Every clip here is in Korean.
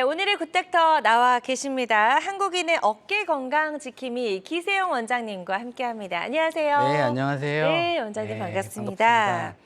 네, 오늘의 굿닥터 나와 계십니다. 한국인의 어깨 건강 지킴이 기세용 원장님과 함께합니다. 안녕하세요. 네, 안녕하세요. 네, 원장님 네, 반갑습니다. 반갑습니다.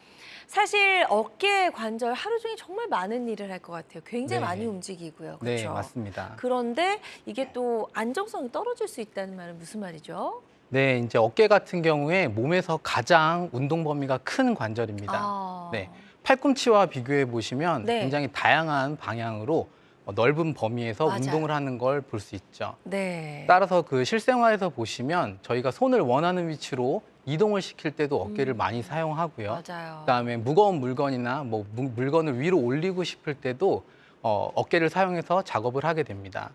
사실 어깨 관절 하루 종일 정말 많은 일을 할 것 같아요. 굉장히 네. 많이 움직이고요. 네, 그렇죠? 맞습니다. 그런데 이게 또 안정성이 떨어질 수 있다는 말은 무슨 말이죠? 네, 이제 어깨 같은 경우에 몸에서 가장 운동 범위가 큰 관절입니다. 아. 네, 팔꿈치와 비교해 보시면 네. 굉장히 다양한 방향으로 넓은 범위에서 맞아요. 운동을 하는 걸 볼 수 있죠. 네. 따라서 그 실생활에서 보시면 저희가 손을 원하는 위치로 이동을 시킬 때도 어깨를 많이 사용하고요. 맞아요. 그다음에 무거운 물건이나 물건을 위로 올리고 싶을 때도 어깨를 사용해서 작업을 하게 됩니다.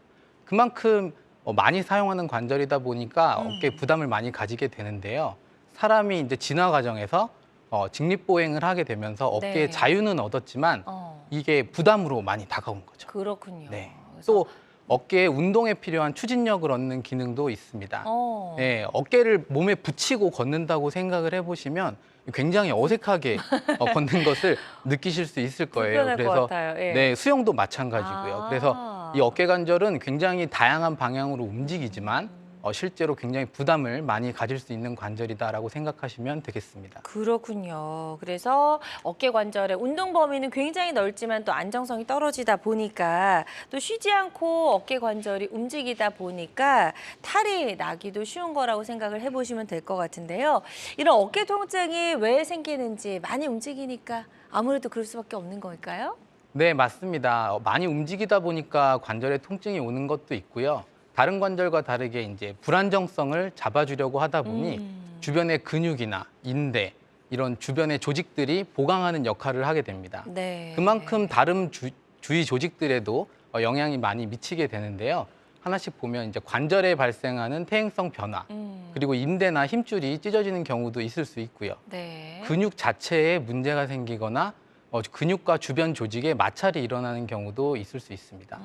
그만큼 많이 사용하는 관절이다 보니까 어깨에 부담을 많이 가지게 되는데요. 사람이 이제 진화 과정에서 직립보행을 하게 되면서 어깨의 네. 자유는 얻었지만 이게 부담으로 많이 다가온 거죠. 그렇군요. 네. 그래서 또 어깨에 운동에 필요한 추진력을 얻는 기능도 있습니다. 어. 네, 어깨를 몸에 붙이고 걷는다고 생각을 해보시면 굉장히 어색하게 걷는 것을 느끼실 수 있을 거예요. 불편할 것 같아요. 예. 네, 수영도 마찬가지고요. 아. 그래서 이 어깨 관절은 굉장히 다양한 방향으로 움직이지만 실제로 굉장히 부담을 많이 가질 수 있는 관절이다라고 생각하시면 되겠습니다. 그렇군요. 그래서 어깨 관절의 운동 범위는 굉장히 넓지만 또 안정성이 떨어지다 보니까 또 쉬지 않고 어깨 관절이 움직이다 보니까 탈이 나기도 쉬운 거라고 생각을 해보시면 될 것 같은데요. 이런 어깨 통증이 왜 생기는지 많이 움직이니까 아무래도 그럴 수밖에 없는 걸까요? 네, 맞습니다. 많이 움직이다 보니까 관절에 통증이 오는 것도 있고요. 다른 관절과 다르게 이제 불안정성을 잡아주려고 하다 보니 주변의 근육이나 인대, 이런 주변의 조직들이 보강하는 역할을 하게 됩니다. 네. 그만큼 다른 주위 조직들에도 영향이 많이 미치게 되는데요. 하나씩 보면 이제 관절에 발생하는 퇴행성 변화, 그리고 인대나 힘줄이 찢어지는 경우도 있을 수 있고요. 네. 근육 자체에 문제가 생기거나 근육과 주변 조직에 마찰이 일어나는 경우도 있을 수 있습니다.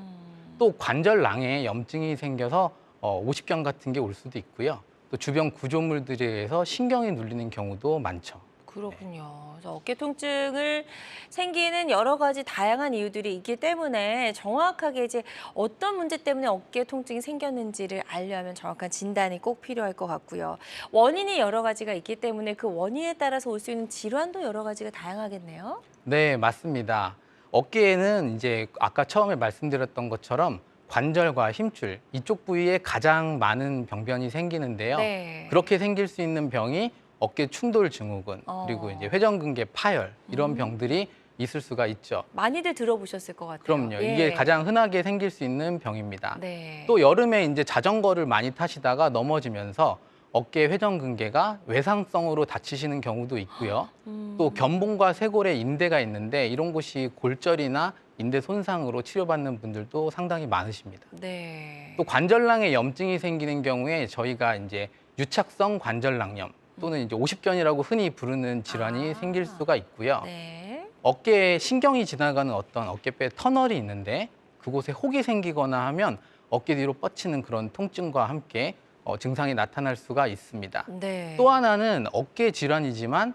또 관절낭에 염증이 생겨서 오십견 같은 게 올 수도 있고요. 또 주변 구조물들에 의해서 신경이 눌리는 경우도 많죠. 그렇군요. 그래서 어깨 통증을 생기는 여러 가지 다양한 이유들이 있기 때문에 정확하게 이제 어떤 문제 때문에 어깨 통증이 생겼는지를 알려면 정확한 진단이 꼭 필요할 것 같고요. 원인이 여러 가지가 있기 때문에 그 원인에 따라서 올 수 있는 질환도 여러 가지가 다양하겠네요. 네, 맞습니다. 어깨에는 이제 아까 처음에 말씀드렸던 것처럼 관절과 힘줄 이쪽 부위에 가장 많은 병변이 생기는데요. 네. 그렇게 생길 수 있는 병이 어깨 충돌 증후군, 그리고 이제 회전근개 파열 이런 병들이 있을 수가 있죠. 많이들 들어보셨을 것 같아요. 그럼요. 예. 이게 가장 흔하게 생길 수 있는 병입니다. 네. 또 여름에 이제 자전거를 많이 타시다가 넘어지면서 어깨 회전근개가 외상성으로 다치시는 경우도 있고요. 또 견봉과 쇄골에 인대가 있는데 이런 곳이 골절이나 인대 손상으로 치료받는 분들도 상당히 많으십니다. 네. 또 관절낭에 염증이 생기는 경우에 저희가 이제 유착성 관절낭염 또는 이제 오십견이라고 흔히 부르는 질환이 생길 수가 있고요. 네. 어깨에 신경이 지나가는 어떤 어깨뼈에 터널이 있는데 그곳에 혹이 생기거나 하면 어깨 뒤로 뻗치는 그런 통증과 함께 증상이 나타날 수가 있습니다. 네. 또 하나는 어깨 질환이지만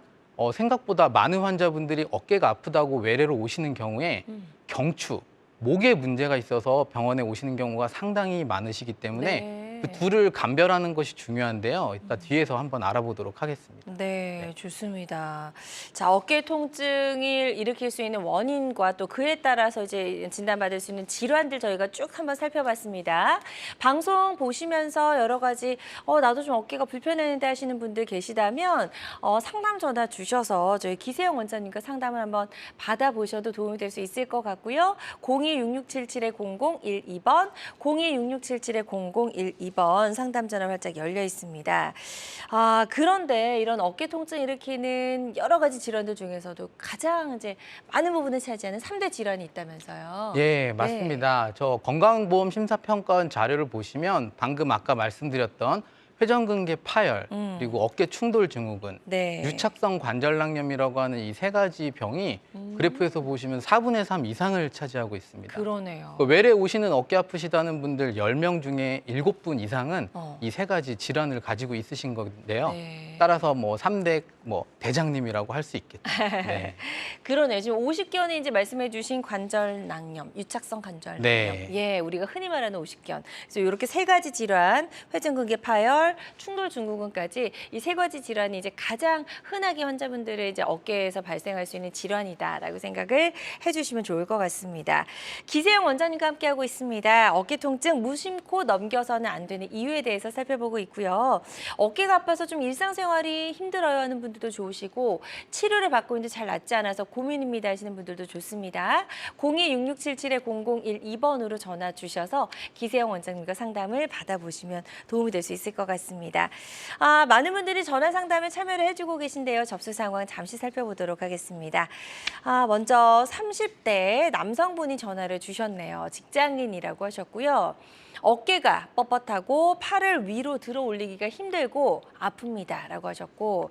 생각보다 많은 환자분들이 어깨가 아프다고 외래로 오시는 경우에 경추, 목에 문제가 있어서 병원에 오시는 경우가 상당히 많으시기 때문에 네. 그 둘을 감별하는 것이 중요한데요. 이따 뒤에서 한번 알아보도록 하겠습니다. 네, 좋습니다. 자, 어깨 통증을 일으킬 수 있는 원인과 또 그에 따라서 이제 진단받을 수 있는 질환들 저희가 쭉 한번 살펴봤습니다. 방송 보시면서 여러 가지 나도 좀 어깨가 불편했는데 하시는 분들 계시다면 상담 전화 주셔서 저희 기세영 원장님과 상담을 한번 받아보셔도 도움이 될 수 있을 것 같고요. 02-6677-0012번, 02-6677-0012번 상담 전화 활짝 열려 있습니다. 그런데 이런 어깨 통증 일으키는 여러 가지 질환들 중에서도 가장 이제 많은 부분을 차지하는 3대 질환이 있다면서요. 예, 맞습니다. 저 건강보험 심사평가원 자료를 보시면 방금 아까 말씀드렸던 회전근개 파열, 그리고 어깨 충돌 증후군, 네. 유착성 관절낭염이라고 하는 이 세 가지 병이 그래프에서 보시면 4분의 3 이상을 차지하고 있습니다. 그러네요. 외래 오시는 어깨 아프시다는 분들 10명 중에 7분 이상은 어. 이 세 가지 질환을 가지고 있으신 건데요. 네. 따라서 뭐 3대 뭐 대장님이라고 할 수 있겠죠. 네. 그러네요. 지금 50견이 이제 말씀해 주신 관절낭염, 유착성 관절낭염. 네. 예, 우리가 흔히 말하는 50견. 그래서 이렇게 세 가지 질환, 회전근개 파열, 충돌 증후군까지 이 세 가지 질환이 이제 가장 흔하게 환자분들의 이제 어깨에서 발생할 수 있는 질환이다라고 생각을 해주시면 좋을 것 같습니다. 기세영 원장님과 함께하고 있습니다. 어깨 통증 무심코 넘겨서는 안 되는 이유에 대해서 살펴보고 있고요. 어깨가 아파서 좀 일상생활이 힘들어요 하는 분들도 좋으시고 치료를 받고 있는데 잘 낫지 않아서 고민입니다 하시는 분들도 좋습니다. 02-667-0012번으로 전화 주셔서 기세영 원장님과 상담을 받아보시면 도움이 될 수 있을 것 같습니다. 많은 분들이 전화 상담에 참여를 해주고 계신데요. 접수 상황 잠시 살펴보도록 하겠습니다. 먼저 30대 남성분이 전화를 주셨네요. 직장인이라고 하셨고요. 어깨가 뻣뻣하고 팔을 위로 들어 올리기가 힘들고 아픕니다라고 하셨고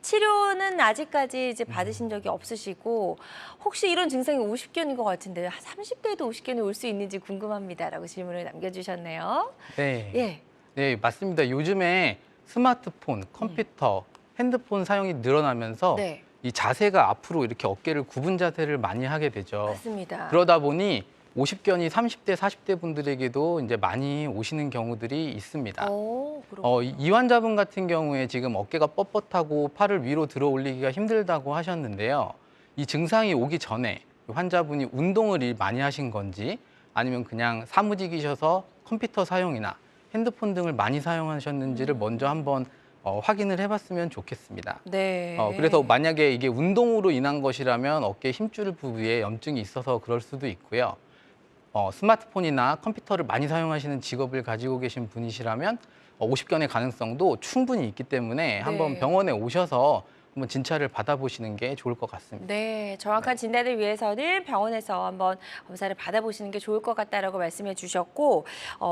치료는 아직까지 이제 받으신 적이 없으시고 혹시 이런 증상이 50견인 것 같은데 30대에도 50견이 올 수 있는지 궁금합니다라고 질문을 남겨주셨네요. 네. 예. 네, 맞습니다. 요즘에 스마트폰, 컴퓨터, 핸드폰 사용이 늘어나면서 네. 이 자세가 앞으로 이렇게 어깨를 굽은 자세를 많이 하게 되죠. 맞습니다. 그러다 보니 50견이 30대, 40대 분들에게도 이제 많이 오시는 경우들이 있습니다. 그렇군요. 이 환자분 같은 경우에 지금 어깨가 뻣뻣하고 팔을 위로 들어 올리기가 힘들다고 하셨는데요. 이 증상이 오기 전에 환자분이 운동을 많이 하신 건지 아니면 그냥 사무직이셔서 컴퓨터 사용이나 핸드폰 등을 많이 사용하셨는지를 먼저 한번 확인을 해봤으면 좋겠습니다. 네. 그래서 만약에 이게 운동으로 인한 것이라면 어깨 힘줄 부위에 염증이 있어서 그럴 수도 있고요. 스마트폰이나 컴퓨터를 많이 사용하시는 직업을 가지고 계신 분이시라면 50견의 가능성도 충분히 있기 때문에 한번 병원에 오셔서 한번 진찰을 받아보시는 게 좋을 것 같습니다. 네, 정확한 진단을 위해서는 병원에서 한번 검사를 받아보시는 게 좋을 것 같다라고 말씀해 주셨고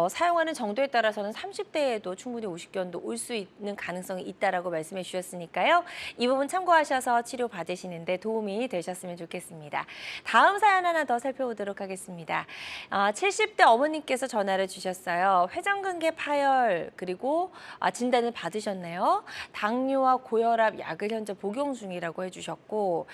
사용하는 정도에 따라서는 30대에도 충분히 50견도 올 수 있는 가능성이 있다라고 말씀해 주셨으니까요. 이 부분 참고하셔서 치료 받으시는데 도움이 되셨으면 좋겠습니다. 다음 사연 하나 더 살펴보도록 하겠습니다. 70대 어머님께서 전화를 주셨어요. 회전근개 파열 그리고 진단을 받으셨네요. 당뇨와 고혈압 약을 현재 복용 중이라고 해주셨고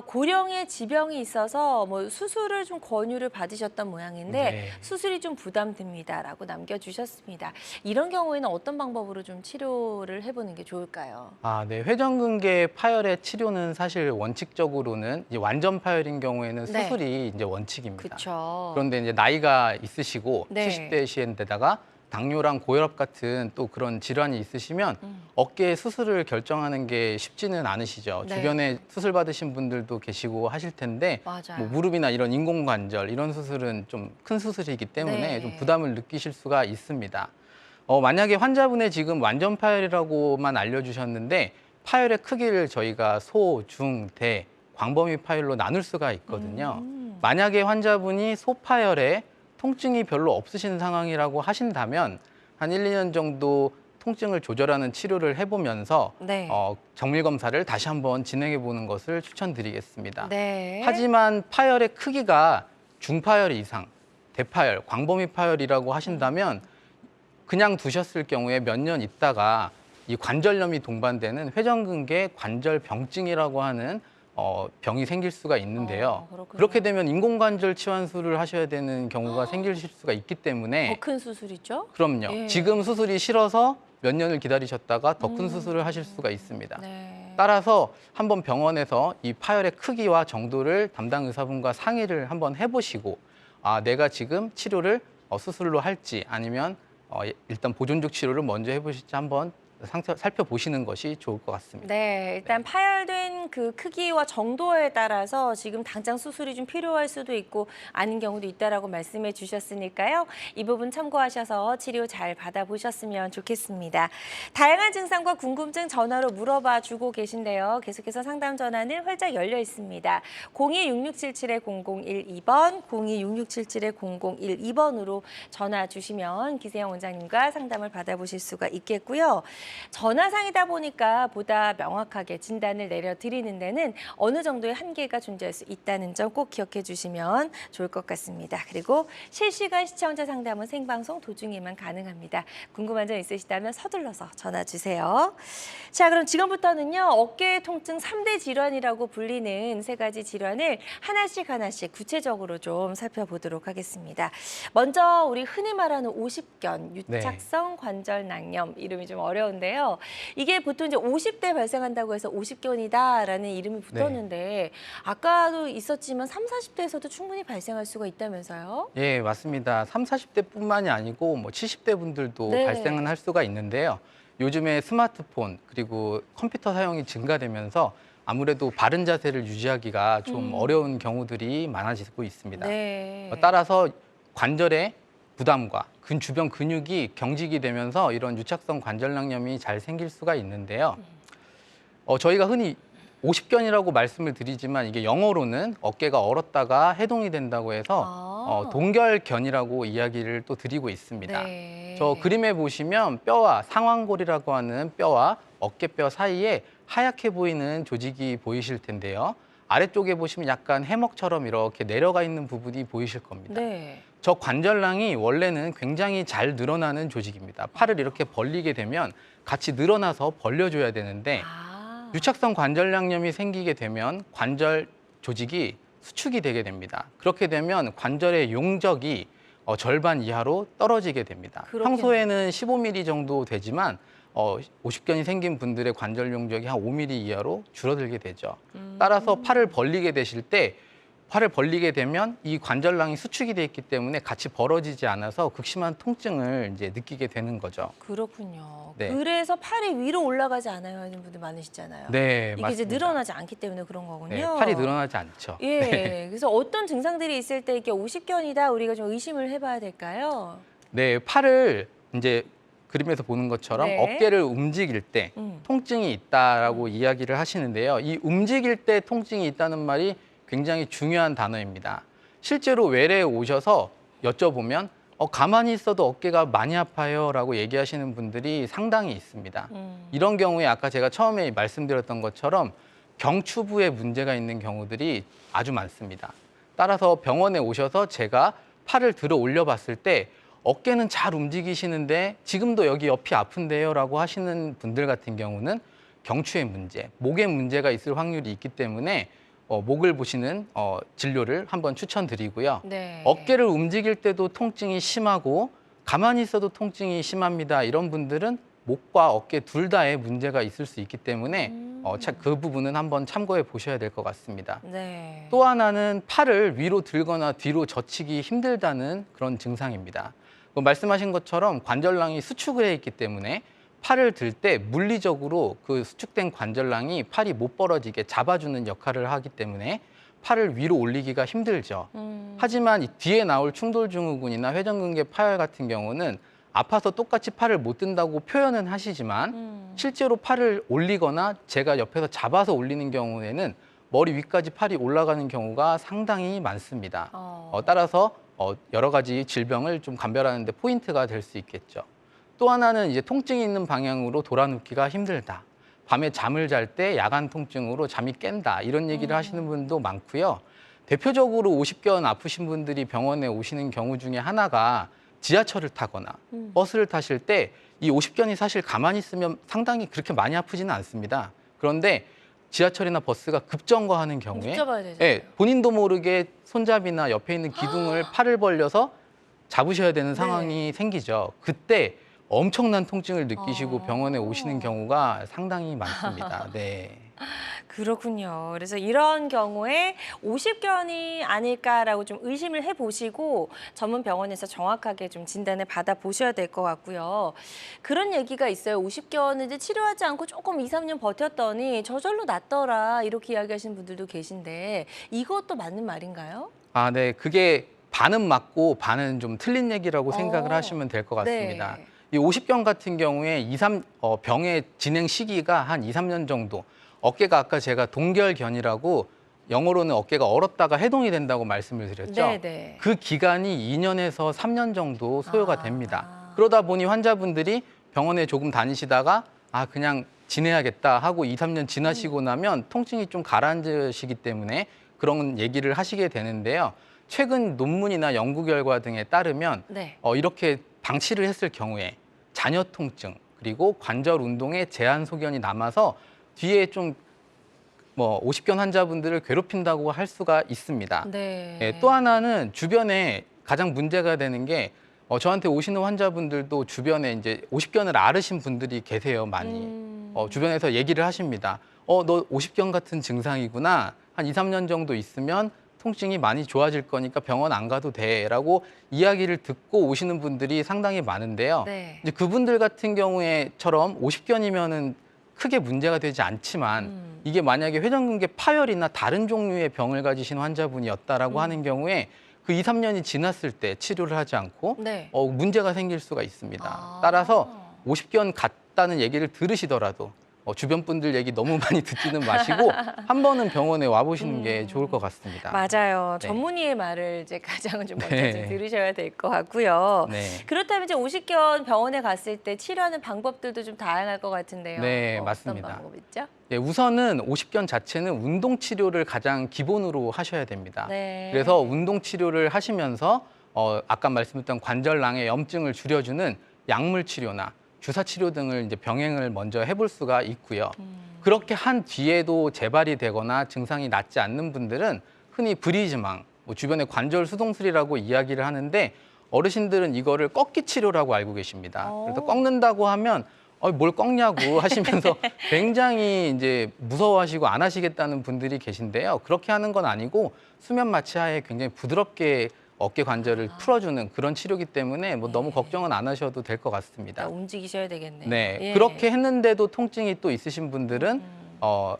고령의 지병이 있어서 뭐 수술을 좀 권유를 받으셨던 모양인데 네. 수술이 좀 부담됩니다라고 남겨주셨습니다. 이런 경우에는 어떤 방법으로 좀 치료를 해보는 게 좋을까요? 네. 회전근개 파열의 치료는 사실 원칙적으로는 이제 완전 파열인 경우에는 네. 수술이 이제 원칙입니다. 그렇죠. 그런데 이제 나이가 있으시고 네. 70대시인데다가 당뇨랑 고혈압 같은 또 그런 질환이 있으시면 어깨 수술을 결정하는 게 쉽지는 않으시죠. 네. 주변에 수술 받으신 분들도 계시고 하실 텐데 맞아요. 뭐 무릎이나 이런 인공관절 이런 수술은 좀 큰 수술이기 때문에 네. 좀 부담을 느끼실 수가 있습니다. 만약에 환자분의 지금 완전 파열이라고만 알려주셨는데 파열의 크기를 저희가 소, 중, 대, 광범위 파열로 나눌 수가 있거든요. 만약에 환자분이 소파열에 통증이 별로 없으신 상황이라고 하신다면 한 1, 2년 정도 통증을 조절하는 치료를 해보면서 네. 정밀 검사를 다시 한번 진행해 보는 것을 추천드리겠습니다. 네. 하지만 파열의 크기가 중파열 이상, 대파열, 광범위 파열이라고 하신다면 그냥 두셨을 경우에 몇 년 있다가 이 관절염이 동반되는 회전근개 관절병증이라고 하는 병이 생길 수가 있는데요. 그렇군요. 그렇게 되면 인공관절 치환술을 하셔야 되는 경우가 생길 수가 있기 때문에 더 큰 수술이죠? 그럼요. 예. 지금 수술이 싫어서 몇 년을 기다리셨다가 더 큰 수술을 하실 수가 있습니다. 네. 따라서 한번 병원에서 이 파열의 크기와 정도를 담당 의사분과 상의를 한번 해보시고 내가 지금 치료를 수술로 할지 아니면 일단 보존적 치료를 먼저 해보실지 한번 살펴보시는 것이 좋을 것 같습니다. 네, 일단 파열된 그 크기와 정도에 따라서 지금 당장 수술이 좀 필요할 수도 있고 아닌 경우도 있다라고 말씀해 주셨으니까요. 이 부분 참고하셔서 치료 잘 받아보셨으면 좋겠습니다. 다양한 증상과 궁금증 전화로 물어봐 주고 계신데요. 계속해서 상담 전화는 활짝 열려 있습니다. 02-6677-0012번, 02-6677-0012번으로 전화 주시면 기세영 원장님과 상담을 받아보실 수가 있겠고요. 전화상이다 보니까 보다 명확하게 진단을 내려드리는 줄이는 데는 어느 정도의 한계가 존재할 수 있다는 점 꼭 기억해 주시면 좋을 것 같습니다. 그리고 실시간 시청자 상담은 생방송 도중에만 가능합니다. 궁금한 점 있으시다면 서둘러서 전화 주세요. 자, 그럼 지금부터는요. 어깨 통증 3대 질환이라고 불리는 3가지 질환을 하나씩 구체적으로 좀 살펴보도록 하겠습니다. 먼저 우리 흔히 말하는 오십견, 유착성 관절 낭염, 이름이 좀 어려운데요. 이게 보통 이제 50대 발생한다고 해서 오십견이다라는 이름이 붙었는데 아까도 있었지만 30, 40대에서도 충분히 발생할 수가 있다면서요? 예, 맞습니다. 30, 40대뿐만이 아니고 뭐 70대 분들도 네. 발생은 할 수가 있는데요. 요즘에 스마트폰 그리고 컴퓨터 사용이 증가되면서 아무래도 바른 자세를 유지하기가 좀 어려운 경우들이 많아지고 있습니다. 네. 따라서 관절의 부담과 주변 근육이 경직이 되면서 이런 유착성 관절낭염이 잘 생길 수가 있는데요. 저희가 흔히 오십견이라고 말씀을 드리지만 이게 영어로는 어깨가 얼었다가 해동이 된다고 해서 동결견이라고 이야기를 또 드리고 있습니다. 네. 저 그림에 보시면 뼈와 상완골이라고 하는 뼈와 어깨뼈 사이에 하얗게 보이는 조직이 보이실 텐데요. 아래쪽에 보시면 약간 해먹처럼 이렇게 내려가 있는 부분이 보이실 겁니다. 네. 저 관절낭이 원래는 굉장히 잘 늘어나는 조직입니다. 팔을 이렇게 벌리게 되면 같이 늘어나서 벌려줘야 되는데 유착성 관절낭염이 생기게 되면 관절 조직이 수축이 되게 됩니다. 그렇게 되면 관절의 용적이 절반 이하로 떨어지게 됩니다. 그렇겠네요. 평소에는 15mm 정도 되지만 오십견이 생긴 분들의 관절 용적이 한 5mm 이하로 줄어들게 되죠. 따라서 팔을 벌리게 되실 때 팔을 벌리게 되면 이 관절낭이 수축이 돼 있기 때문에 같이 벌어지지 않아서 극심한 통증을 이제 느끼게 되는 거죠. 그렇군요. 네. 그래서 팔이 위로 올라가지 않아요 하는 분들 많으시잖아요. 네, 이게 맞습니다. 이제 늘어나지 않기 때문에 그런 거군요. 네, 팔이 늘어나지 않죠. 예. 네. 그래서 어떤 증상들이 있을 때 이게 오십견이다 우리가 좀 의심을 해봐야 될까요? 네, 팔을 이제 그림에서 보는 것처럼 네. 어깨를 움직일 때 통증이 있다라고 이야기를 하시는데요. 이 움직일 때 통증이 있다는 말이 굉장히 중요한 단어입니다. 실제로 외래에 오셔서 여쭤보면 가만히 있어도 어깨가 많이 아파요라고 얘기하시는 분들이 상당히 있습니다. 이런 경우에 아까 제가 처음에 말씀드렸던 것처럼 경추부에 문제가 있는 경우들이 아주 많습니다. 따라서 병원에 오셔서 제가 팔을 들어 올려 봤을 때 어깨는 잘 움직이시는데 지금도 여기 옆이 아픈데요라고 하시는 분들 같은 경우는 경추의 문제, 목에 문제가 있을 확률이 있기 때문에 목을 보시는 진료를 한번 추천드리고요. 네. 어깨를 움직일 때도 통증이 심하고 가만히 있어도 통증이 심합니다. 이런 분들은 목과 어깨 둘 다에 문제가 있을 수 있기 때문에 그 부분은 한번 참고해 보셔야 될 것 같습니다. 네. 또 하나는 팔을 위로 들거나 뒤로 젖히기 힘들다는 그런 증상입니다. 말씀하신 것처럼 관절낭이 수축을 해 있기 때문에 팔을 들 때 물리적으로 그 수축된 관절낭이 팔이 못 벌어지게 잡아주는 역할을 하기 때문에 팔을 위로 올리기가 힘들죠. 하지만 이 뒤에 나올 충돌증후군이나 회전근개 파열 같은 경우는 아파서 똑같이 팔을 못 든다고 표현은 하시지만 실제로 팔을 올리거나 제가 옆에서 잡아서 올리는 경우에는 머리 위까지 팔이 올라가는 경우가 상당히 많습니다. 따라서 여러 가지 질병을 좀 감별하는 데 포인트가 될 수 있겠죠. 또 하나는 이제 통증이 있는 방향으로 돌아눕기가 힘들다. 밤에 잠을 잘 때 야간 통증으로 잠이 깬다. 이런 얘기를 하시는 분도 많고요. 대표적으로 오십견 아프신 분들이 병원에 오시는 경우 중에 하나가 지하철을 타거나 버스를 타실 때 이 오십견이 사실 가만히 있으면 상당히 그렇게 많이 아프지는 않습니다. 그런데 지하철이나 버스가 급정거하는 경우에 붙잡아야 되잖아요. 예, 본인도 모르게 손잡이나 옆에 있는 기둥을 팔을 벌려서 잡으셔야 되는 상황이 생기죠. 그때 엄청난 통증을 느끼시고 병원에 오시는 경우가 상당히 많습니다. 네. 그렇군요. 그래서 이런 경우에 오십견이 아닐까라고 좀 의심을 해보시고 전문 병원에서 정확하게 좀 진단을 받아보셔야 될 것 같고요. 그런 얘기가 있어요. 오십견은 이제 치료하지 않고 조금 2, 3년 버텼더니 저절로 낫더라 이렇게 이야기하시는 분들도 계신데 이것도 맞는 말인가요? 아, 네. 그게 반은 맞고 반은 좀 틀린 얘기라고 생각을 하시면 될 것 같습니다. 네. 이 오십견 같은 경우에 병의 진행 시기가 한 2, 3년 정도. 어깨가 아까 제가 동결견이라고 영어로는 어깨가 얼었다가 해동이 된다고 말씀을 드렸죠. 네네. 그 기간이 2년에서 3년 정도 소요가 됩니다. 그러다 보니 환자분들이 병원에 조금 다니시다가 그냥 지내야겠다 하고 2, 3년 지나시고 나면 통증이 좀 가라앉으시기 때문에 그런 얘기를 하시게 되는데요. 최근 논문이나 연구 결과 등에 따르면 네. 이렇게 방치를 했을 경우에 잔여 통증 그리고 관절 운동에 제한 소견이 남아서 뒤에 좀 50견 환자분들을 괴롭힌다고 할 수가 있습니다. 네. 예, 또 하나는 주변에 가장 문제가 되는 게 저한테 오시는 환자분들도 주변에 이제 50견을 앓으신 분들이 계세요, 많이. 주변에서 얘기를 하십니다. 너 50견 같은 증상이구나. 한 2, 3년 정도 있으면 통증이 많이 좋아질 거니까 병원 안 가도 돼라고 이야기를 듣고 오시는 분들이 상당히 많은데요. 네. 이제 그분들 같은 경우에처럼 50견이면은 크게 문제가 되지 않지만 이게 만약에 회전근개 파열이나 다른 종류의 병을 가지신 환자분이었다라고 하는 경우에 그 2, 3년이 지났을 때 치료를 하지 않고 네. 문제가 생길 수가 있습니다. 아. 따라서 50견 같다는 얘기를 들으시더라도 주변 분들 얘기 너무 많이 듣지는 마시고 한 번은 병원에 와보시는 게 좋을 것 같습니다. 맞아요. 네. 전문의의 말을 이제 가장은 좀 먼저 네. 좀 들으셔야 될 것 같고요. 네. 그렇다면 이제 50견 병원에 갔을 때 치료하는 방법들도 좀 다양할 것 같은데요. 네, 어떤 맞습니다. 방법 있죠? 네, 우선은 50견 자체는 운동 치료를 가장 기본으로 하셔야 됩니다. 네. 그래서 운동 치료를 하시면서 아까 말씀드렸던 관절낭의 염증을 줄여주는 약물 치료나 주사 치료 등을 이제 병행을 먼저 해볼 수가 있고요. 그렇게 한 뒤에도 재발이 되거나 증상이 낫지 않는 분들은 흔히 브리즈망, 주변에 관절 수동술이라고 이야기를 하는데 어르신들은 이거를 꺾기 치료라고 알고 계십니다. 그래서 꺾는다고 하면 뭘 꺾냐고 하시면서 굉장히 이제 무서워하시고 안 하시겠다는 분들이 계신데요. 그렇게 하는 건 아니고 수면 마취하에 굉장히 부드럽게 어깨 관절을 풀어주는 그런 치료이기 때문에 너무 걱정은 안 하셔도 될 것 같습니다. 움직이셔야 되겠네요. 네, 예. 그렇게 했는데도 통증이 또 있으신 분들은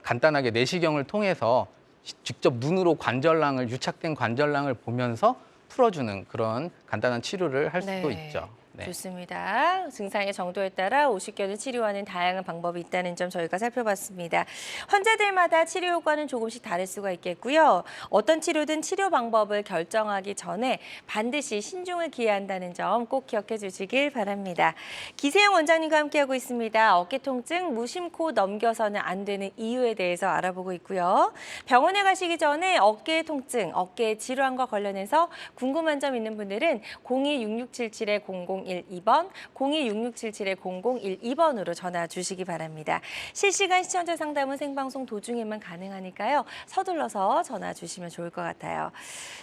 간단하게 내시경을 통해서 직접 눈으로 관절낭을 유착된 관절낭을 보면서 풀어주는 그런 간단한 치료를 할 수도 네. 있죠. 네. 좋습니다. 증상의 정도에 따라 50견을 치료하는 다양한 방법이 있다는 점 저희가 살펴봤습니다. 환자들마다 치료 효과는 조금씩 다를 수가 있겠고요. 어떤 치료든 치료 방법을 결정하기 전에 반드시 신중을 기해야 한다는 점 꼭 기억해 주시길 바랍니다. 기세영 원장님과 함께하고 있습니다. 어깨 통증 무심코 넘겨서는 안 되는 이유에 대해서 알아보고 있고요. 병원에 가시기 전에 어깨 통증, 어깨 질환과 관련해서 궁금한 점 있는 분들은 026677-0012번, 026677-0012번으로 전화 주시기 바랍니다. 실시간 시청자 상담은 생방송 도중에만 가능하니까요. 서둘러서 전화 주시면 좋을 것 같아요.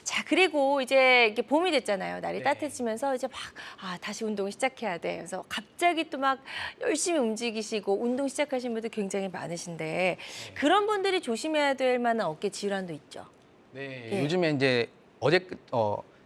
자, 그리고 이제 이게 봄이 됐잖아요. 날이 따뜻해지면서 이제 막 다시 운동을 시작해야 돼. 그래서 갑자기 또 막 열심히 움직이시고 운동 시작하신 분들 굉장히 많으신데 그런 분들이 조심해야 될 만한 어깨 질환도 있죠. 네, 예. 요즘에 이제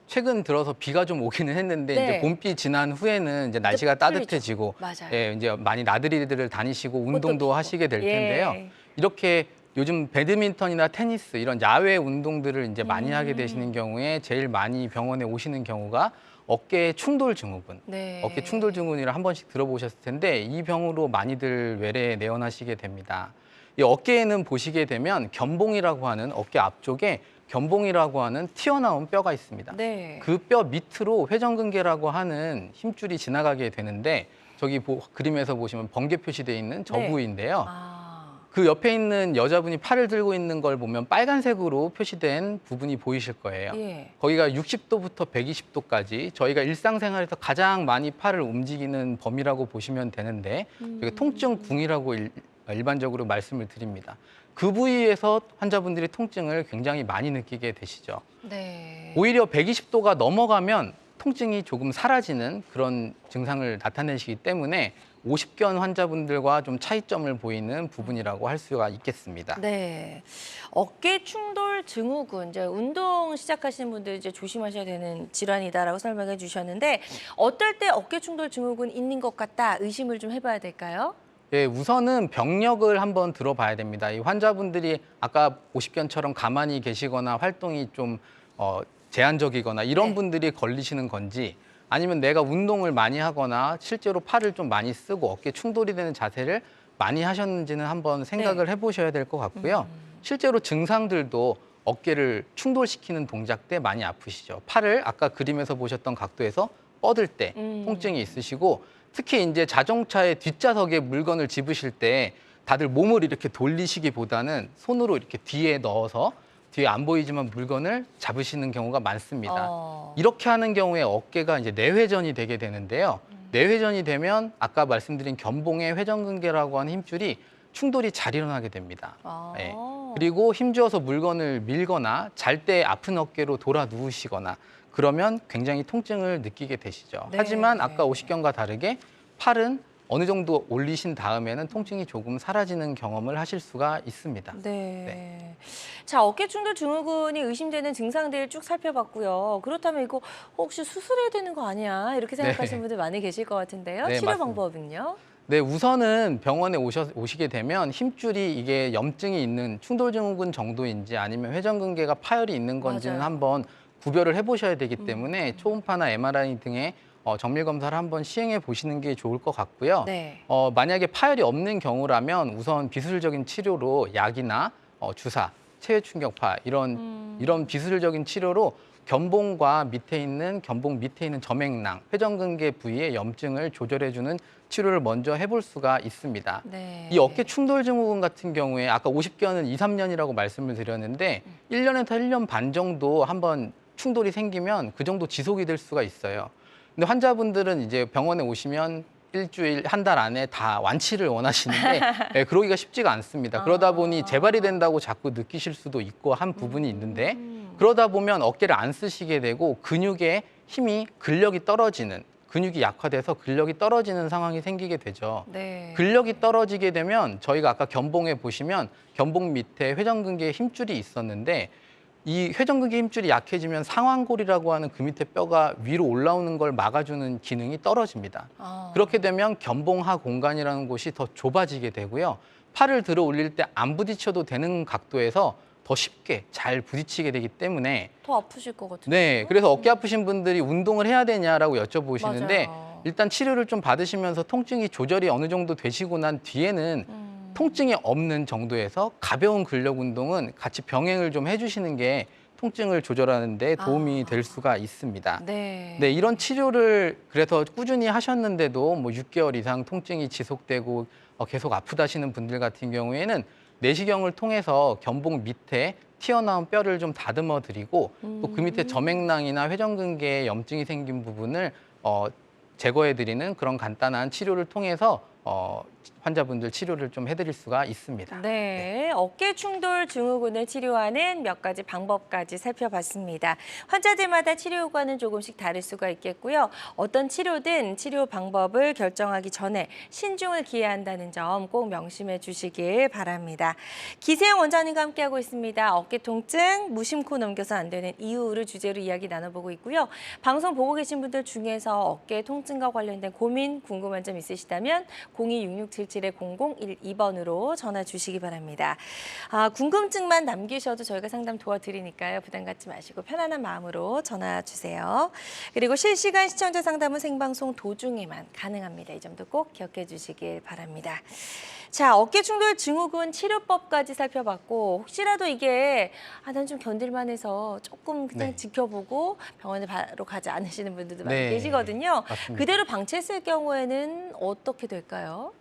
최근 들어서 비가 좀 오기는 했는데 네. 이제 봄비 지난 후에는 이제 날씨가 풀리죠. 따뜻해지고 맞아요. 예, 이제 많이 나들이들을 다니시고 운동도 피고. 하시게 될 예. 텐데요. 이렇게 요즘 배드민턴이나 테니스 이런 야외 운동들을 이제 많이 하게 되시는 경우에 제일 많이 병원에 오시는 경우가 어깨 충돌 증후군. 네. 어깨 충돌 증후군이라 한 번씩 들어보셨을 텐데 이 병으로 많이들 외래에 내원하시게 됩니다. 이 어깨에는 보시게 되면 견봉이라고 하는 어깨 앞쪽에 견봉이라고 하는 튀어나온 뼈가 있습니다. 네. 그 뼈 밑으로 회전근개라고 하는 힘줄이 지나가게 되는데 저기 그림에서 보시면 번개 표시되어 있는 저 네. 부위인데요. 아. 그 옆에 있는 여자분이 팔을 들고 있는 걸 보면 빨간색으로 표시된 부분이 보이실 거예요. 예. 거기가 60도부터 120도까지 저희가 일상생활에서 가장 많이 팔을 움직이는 범위라고 보시면 되는데 여기 통증궁이라고 일반적으로 말씀을 드립니다. 그 부위에서 환자분들이 통증을 굉장히 많이 느끼게 되시죠. 네. 오히려 120도가 넘어가면 통증이 조금 사라지는 그런 증상을 나타내시기 때문에 50견 환자분들과 좀 차이점을 보이는 부분이라고 할 수가 있겠습니다. 네. 어깨 충돌 증후군, 이제 운동 시작하시는 분들 이제 조심하셔야 되는 질환이다라고 설명해 주셨는데 어떨 때 어깨 충돌 증후군 있는 것 같다 의심을 좀 해봐야 될까요? 예, 우선은 병력을 한번 들어봐야 됩니다. 이 환자분들이 아까 50견처럼 가만히 계시거나 활동이 좀 제한적이거나 이런 네. 분들이 걸리시는 건지 아니면 내가 운동을 많이 하거나 실제로 팔을 좀 많이 쓰고 어깨 충돌이 되는 자세를 많이 하셨는지는 한번 생각을 해보셔야 될 것 같고요. 실제로 증상들도 어깨를 충돌시키는 동작 때 많이 아프시죠. 팔을 아까 그림에서 보셨던 각도에서 뻗을 때 통증이 있으시고 특히 이제 자동차의 뒷좌석에 물건을 집으실 때 다들 몸을 이렇게 돌리시기보다는 손으로 이렇게 뒤에 넣어서 뒤에 안 보이지만 물건을 잡으시는 경우가 많습니다. 이렇게 하는 경우에 어깨가 이제 내회전이 되게 되는데요. 내회전이 되면 아까 말씀드린 견봉의 회전근개라고 하는 힘줄이 충돌이 잘 일어나게 됩니다. 예. 그리고 힘주어서 물건을 밀거나 잘 때 아픈 어깨로 돌아 누우시거나 그러면 굉장히 통증을 느끼게 되시죠. 네. 하지만 아까 오십견과 다르게 팔은 어느 정도 올리신 다음에는 통증이 조금 사라지는 경험을 하실 수가 있습니다. 네. 자, 어깨 충돌 증후군이 의심되는 증상들 쭉 살펴봤고요. 그렇다면 이거 혹시 수술해야 되는 거 아니야? 이렇게 생각하시는 네. 분들 많이 계실 것 같은데요. 네, 치료 맞습니다. 방법은요? 네, 우선은 병원에 오시게 되면 힘줄이 이게 염증이 있는 충돌 증후군 정도인지 아니면 회전근개가 파열이 있는 건지는 맞아요. 한번 구별을 해보셔야 되기 때문에 초음파나 MRI 등의 정밀 검사를 한번 시행해 보시는 게 좋을 것 같고요. 네. 만약에 파열이 없는 경우라면 우선 비술적인 치료로 약이나 주사, 체외 충격파 이런 비술적인 치료로 견봉과 견봉 밑에 있는 점액낭, 회전근개 부위의 염증을 조절해주는 치료를 먼저 해볼 수가 있습니다. 네. 이 어깨 충돌 증후군 같은 경우에 아까 50견은 2, 3년이라고 말씀을 드렸는데 1년에서 1년 반 정도 한번 충돌이 생기면 그 정도 지속이 될 수가 있어요. 근데 환자분들은 이제 병원에 오시면 일주일, 한 달 안에 다 완치를 원하시는데 예, 그러기가 쉽지가 않습니다. 그러다 보니 재발이 된다고 자꾸 느끼실 수도 있고 한 부분이 있는데 그러다 보면 어깨를 안 쓰시게 되고 근육의 힘이 근력이 떨어지는 근육이 약화돼서 근력이 떨어지는 상황이 생기게 되죠. 네. 근력이 떨어지게 되면 저희가 아까 견봉에 보시면 견봉 밑에 회전근개에 힘줄이 있었는데 이 회전근개 힘줄이 약해지면 상완골이라고 하는 그 밑에 뼈가 위로 올라오는 걸 막아주는 기능이 떨어집니다. 그렇게 되면 견봉하 공간이라는 곳이 더 좁아지게 되고요. 팔을 들어 올릴 때 안 부딪혀도 되는 각도에서 더 쉽게 잘 부딪히게 되기 때문에 더 아프실 것 같은데. 네, 그래서 어깨 아프신 분들이 운동을 해야 되냐라고 여쭤보시는데 맞아요. 일단 치료를 좀 받으시면서 통증이 조절이 어느 정도 되시고 난 뒤에는 통증이 없는 정도에서 가벼운 근력 운동은 같이 병행을 좀 해주시는 게 통증을 조절하는 데 도움이 될 수가 있습니다. 네. 네, 이런 치료를 그래서 꾸준히 하셨는데도 뭐 6개월 이상 통증이 지속되고 계속 아프다시는 분들 같은 경우에는 내시경을 통해서 견봉 밑에 튀어나온 뼈를 좀 다듬어 드리고 또 그 밑에 점액낭이나 회전근개에 염증이 생긴 부분을 제거해 드리는 그런 간단한 치료를 통해서 환자분들 치료를 좀 해드릴 수가 있습니다. 네, 어깨 충돌 증후군을 치료하는 몇 가지 방법까지 살펴봤습니다. 환자들마다 치료 효과는 조금씩 다를 수가 있겠고요. 어떤 치료든 치료 방법을 결정하기 전에 신중을 기해야 한다는 점 꼭 명심해 주시길 바랍니다. 기세영 원장님과 함께하고 있습니다. 어깨 통증 무심코 넘겨서 안 되는 이유를 주제로 이야기 나눠보고 있고요. 방송 보고 계신 분들 중에서 어깨 통증과 관련된 고민, 궁금한 점 있으시다면 026677-0012번으로 전화 주시기 바랍니다. 궁금증만 남기셔도 저희가 상담 도와드리니까요. 부담 갖지 마시고 편안한 마음으로 전화 주세요. 그리고 실시간 시청자 상담은 생방송 도중에만 가능합니다. 이 점도 꼭 기억해 주시길 바랍니다. 자, 어깨 충돌 증후군 치료법까지 살펴봤고 혹시라도 이게 난 좀 견딜만 해서 조금 그냥 네. 지켜보고 병원에 바로 가지 않으시는 분들도 많이 네, 계시거든요. 맞습니다. 그대로 방치했을 경우에는 어떻게 될까요?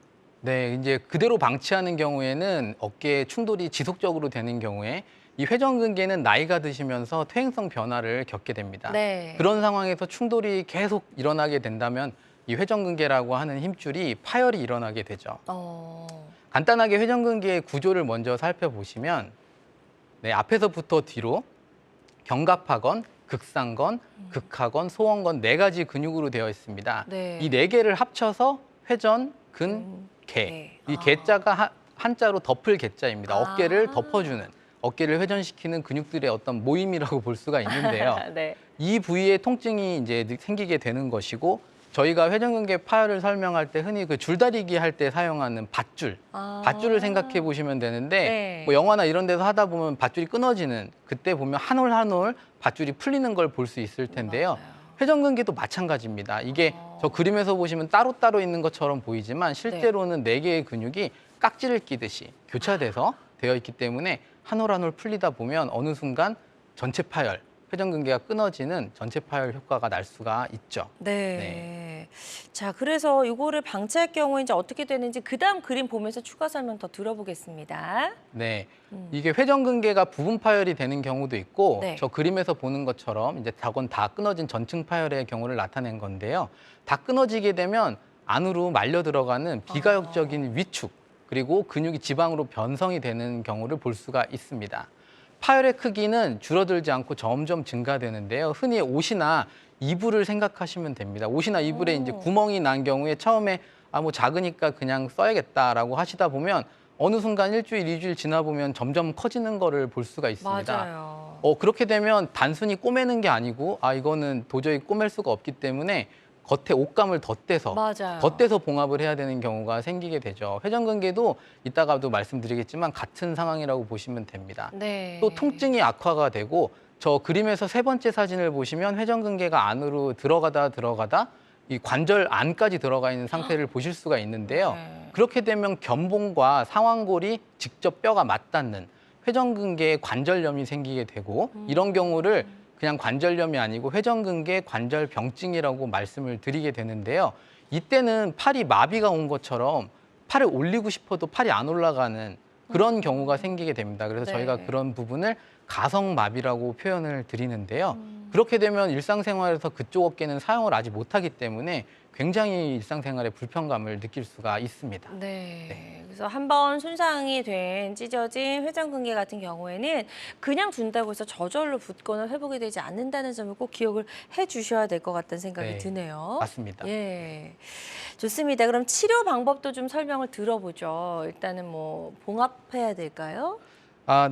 네, 이제 그대로 방치하는 경우에는 어깨 충돌이 지속적으로 되는 경우에 이 회전근개는 나이가 드시면서 퇴행성 변화를 겪게 됩니다. 네. 그런 상황에서 충돌이 계속 일어나게 된다면 이 회전근개라고 하는 힘줄이 파열이 일어나게 되죠. 간단하게 회전근개의 구조를 먼저 살펴보시면 네, 앞에서부터 뒤로 견갑하건, 극상건, 극하건, 소원건 4가지 근육으로 되어 있습니다. 네. 이 4개를 합쳐서 회전, 근, 개. 이 개자가 한자로 덮을 개자입니다. 어깨를 덮어주는, 어깨를 회전시키는 근육들의 어떤 모임이라고 볼 수가 있는데요. 네. 이 부위에 통증이 이제 생기게 되는 것이고 저희가 회전근개 파열을 설명할 때 흔히 그 줄다리기 할 때 사용하는 밧줄, 밧줄을 생각해 보시면 되는데 네. 뭐 영화나 이런 데서 하다 보면 밧줄이 끊어지는 그때 보면 한 올 한 올 밧줄이 풀리는 걸 볼 수 있을 텐데요. 맞아요. 회전근개도 마찬가지입니다. 이게 저 그림에서 보시면 따로따로 있는 것처럼 보이지만 실제로는 4개의 근육이 깍지를 끼듯이 교차돼서 되어 있기 때문에 한 올 한 올 풀리다 보면 어느 순간 전체 파열, 회전근개가 끊어지는 전체 파열 효과가 날 수가 있죠. 네. 자, 그래서 이거를 방치할 경우에 이제 어떻게 되는지 그다음 그림 보면서 추가 설명 더 들어보겠습니다. 네. 이게 회전근개가 부분 파열이 되는 경우도 있고 네. 저 그림에서 보는 것처럼 이제 저건 다 끊어진 전층 파열의 경우를 나타낸 건데요. 다 끊어지게 되면 안으로 말려 들어가는 비가역적인 위축 그리고 근육이 지방으로 변성이 되는 경우를 볼 수가 있습니다. 파열의 크기는 줄어들지 않고 점점 증가되는데요. 흔히 옷이나 이불을 생각하시면 됩니다. 옷이나 이불에 이제 구멍이 난 경우에 처음에 뭐 작으니까 그냥 써야겠다라고 하시다 보면 어느 순간 일주일, 이주일 지나 보면 점점 커지는 거를 볼 수가 있습니다. 맞아요. 그렇게 되면 단순히 꼬매는 게 아니고 이거는 도저히 꼬맬 수가 없기 때문에 겉에 옷감을 맞아요. 덧대서 봉합을 해야 되는 경우가 생기게 되죠. 회전근개도 이따가도 말씀드리겠지만 같은 상황이라고 보시면 됩니다. 네. 또 통증이 악화가 되고 저 그림에서 세 번째 사진을 보시면 회전근개가 안으로 들어가다 이 관절 안까지 들어가 있는 상태를 보실 수가 있는데요. 네. 그렇게 되면 견봉과 상완골이 직접 뼈가 맞닿는 회전근개에 관절염이 생기게 되고 이런 경우를 그냥 관절염이 아니고 회전근개 관절병증이라고 말씀을 드리게 되는데요. 이때는 팔이 마비가 온 것처럼 팔을 올리고 싶어도 팔이 안 올라가는 그런 경우가 생기게 됩니다. 그래서 네. 저희가 그런 부분을 가성마비라고 표현을 드리는데요. 그렇게 되면 일상생활에서 그쪽 어깨는 사용을 아직 못하기 때문에 굉장히 일상생활에 불편감을 느낄 수가 있습니다. 네. 그래서 한번 손상이 된 찢어진 회전근개 같은 경우에는 그냥 둔다고 해서 저절로 붓거나 회복이 되지 않는다는 점을 꼭 기억을 해 주셔야 될 것 같다는 생각이 네, 드네요. 맞습니다. 예. 좋습니다. 그럼 치료 방법도 좀 설명을 들어보죠. 일단은 뭐 봉합해야 될까요?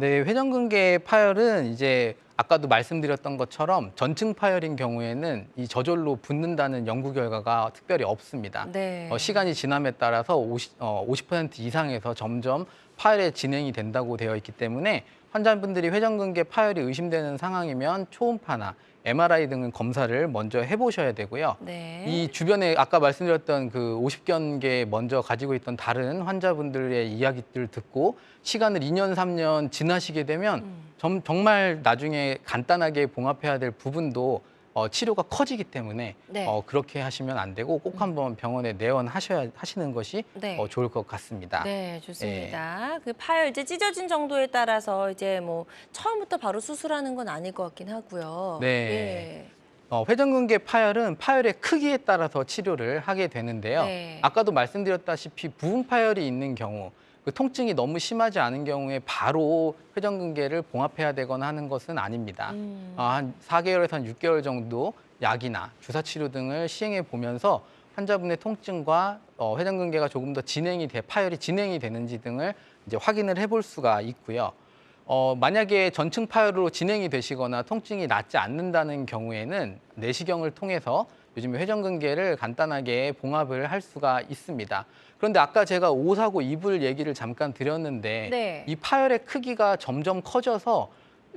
네. 회전근개 파열은 이제 아까도 말씀드렸던 것처럼 전층 파열인 경우에는 이 저절로 붓는다는 연구 결과가 특별히 없습니다. 네. 시간이 지남에 따라서 50% 이상에서 점점 파열의 진행이 된다고 되어 있기 때문에 환자분들이 회전근개 파열이 의심되는 상황이면 초음파나 MRI 등의 검사를 먼저 해보셔야 되고요. 네. 이 주변에 아까 말씀드렸던 그 50견개 먼저 가지고 있던 다른 환자분들의 이야기들을 듣고 시간을 2년, 3년 지나시게 되면 정말 나중에 간단하게 봉합해야 될 부분도 치료가 커지기 때문에 네. 그렇게 하시면 안 되고 꼭 한번 병원에 내원하시는 것이 네. 좋을 것 같습니다. 네, 좋습니다. 그 파열 이제 찢어진 정도에 따라서 이제 뭐 처음부터 바로 수술하는 건 아닐 것 같긴 하고요. 네. 예. 회전근개 파열은 파열의 크기에 따라서 치료를 하게 되는데요. 네. 아까도 말씀드렸다시피 부분 파열이 있는 경우, 그 통증이 너무 심하지 않은 경우에 바로 회전근개를 봉합해야 되거나 하는 것은 아닙니다. 한 4개월에서 한 6개월 정도 약이나 주사 치료 등을 시행해 보면서 환자분의 통증과 회전근개가 조금 더 파열이 진행이 되는지 등을 이제 확인을 해볼 수가 있고요. 만약에 전층 파열로 진행이 되시거나 통증이 낫지 않는다는 경우에는 내시경을 통해서 요즘에 회전근개를 간단하게 봉합을 할 수가 있습니다. 그런데 아까 제가 옷하고 이불 얘기를 잠깐 드렸는데 네. 이 파열의 크기가 점점 커져서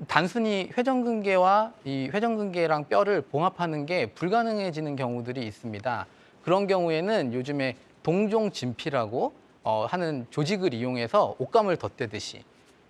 단순히 회전근개와 이 회전근개랑 뼈를 봉합하는 게 불가능해지는 경우들이 있습니다. 그런 경우에는 요즘에 동종진피라고 하는 조직을 이용해서 옷감을 덧대듯이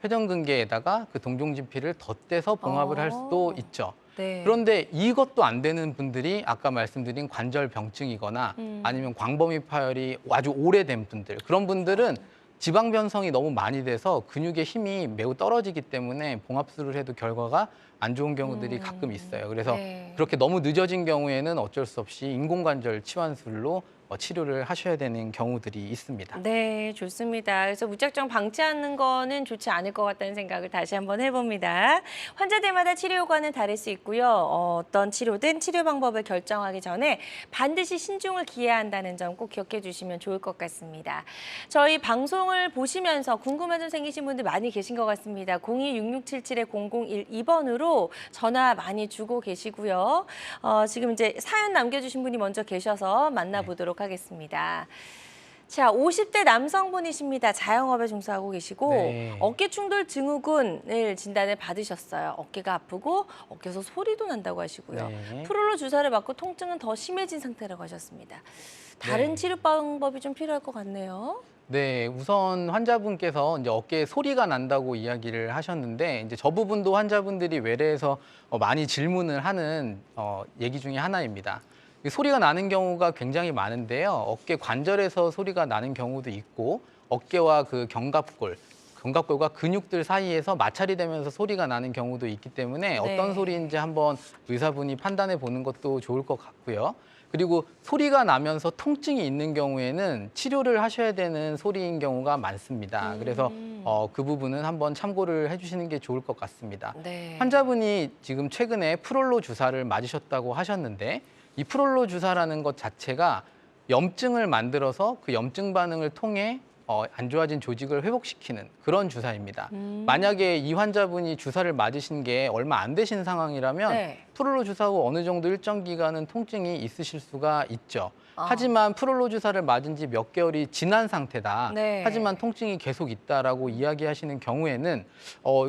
회전근개에다가 그 동종진피를 덧대서 봉합을 할 수도 있죠. 네. 그런데 이것도 안 되는 분들이 아까 말씀드린 관절병증이거나 아니면 광범위 파열이 아주 오래된 분들, 그런 분들은 지방 변성이 너무 많이 돼서 근육의 힘이 매우 떨어지기 때문에 봉합술을 해도 결과가 안 좋은 경우들이 가끔 있어요. 그래서 네. 그렇게 너무 늦어진 경우에는 어쩔 수 없이 인공관절 치환술로 치료를 하셔야 되는 경우들이 있습니다. 네, 좋습니다. 그래서 무작정 방치하는 거는 좋지 않을 것 같다는 생각을 다시 한번 해봅니다. 환자들마다 치료 효과는 다를 수 있고요. 어떤 치료든 치료 방법을 결정하기 전에 반드시 신중을 기해야 한다는 점 꼭 기억해 주시면 좋을 것 같습니다. 저희 방송을 보시면서 궁금한 점 생기신 분들 많이 계신 것 같습니다. 02-6677-0012번으로 전화 많이 주고 계시고요. 지금 이제 사연 남겨주신 분이 먼저 계셔서 만나보도록 하겠습니다. 자, 50대 남성분이십니다. 자영업에 종사하고 계시고 네. 어깨 충돌 증후군을 진단을 받으셨어요. 어깨가 아프고 어깨에서 소리도 난다고 하시고요. 네. 프롤로 주사를 맞고 통증은 더 심해진 상태라고 하셨습니다. 다른 네. 치료 방법이 좀 필요할 것 같네요. 네, 우선 환자분께서 이제 어깨에 소리가 난다고 이야기를 하셨는데 이제 저 부분도 환자분들이 외래에서 많이 질문을 하는 얘기 중에 하나입니다. 소리가 나는 경우가 굉장히 많은데요. 어깨 관절에서 소리가 나는 경우도 있고 어깨와 그 견갑골과 근육들 사이에서 마찰이 되면서 소리가 나는 경우도 있기 때문에 어떤 네. 소리인지 한번 의사분이 판단해 보는 것도 좋을 것 같고요. 그리고 소리가 나면서 통증이 있는 경우에는 치료를 하셔야 되는 소리인 경우가 많습니다. 그래서 그 부분은 한번 참고를 해주시는 게 좋을 것 같습니다. 네. 환자분이 지금 최근에 프롤로 주사를 맞으셨다고 하셨는데 이 프롤로 주사라는 것 자체가 염증을 만들어서 그 염증 반응을 통해 안 좋아진 조직을 회복시키는 그런 주사입니다. 만약에 이 환자분이 주사를 맞으신 게 얼마 안 되신 상황이라면 네. 프롤로 주사 후 어느 정도 일정 기간은 통증이 있으실 수가 있죠. 아. 하지만 프롤로 주사를 맞은 지 몇 개월이 지난 상태다. 네. 하지만 통증이 계속 있다라고 이야기하시는 경우에는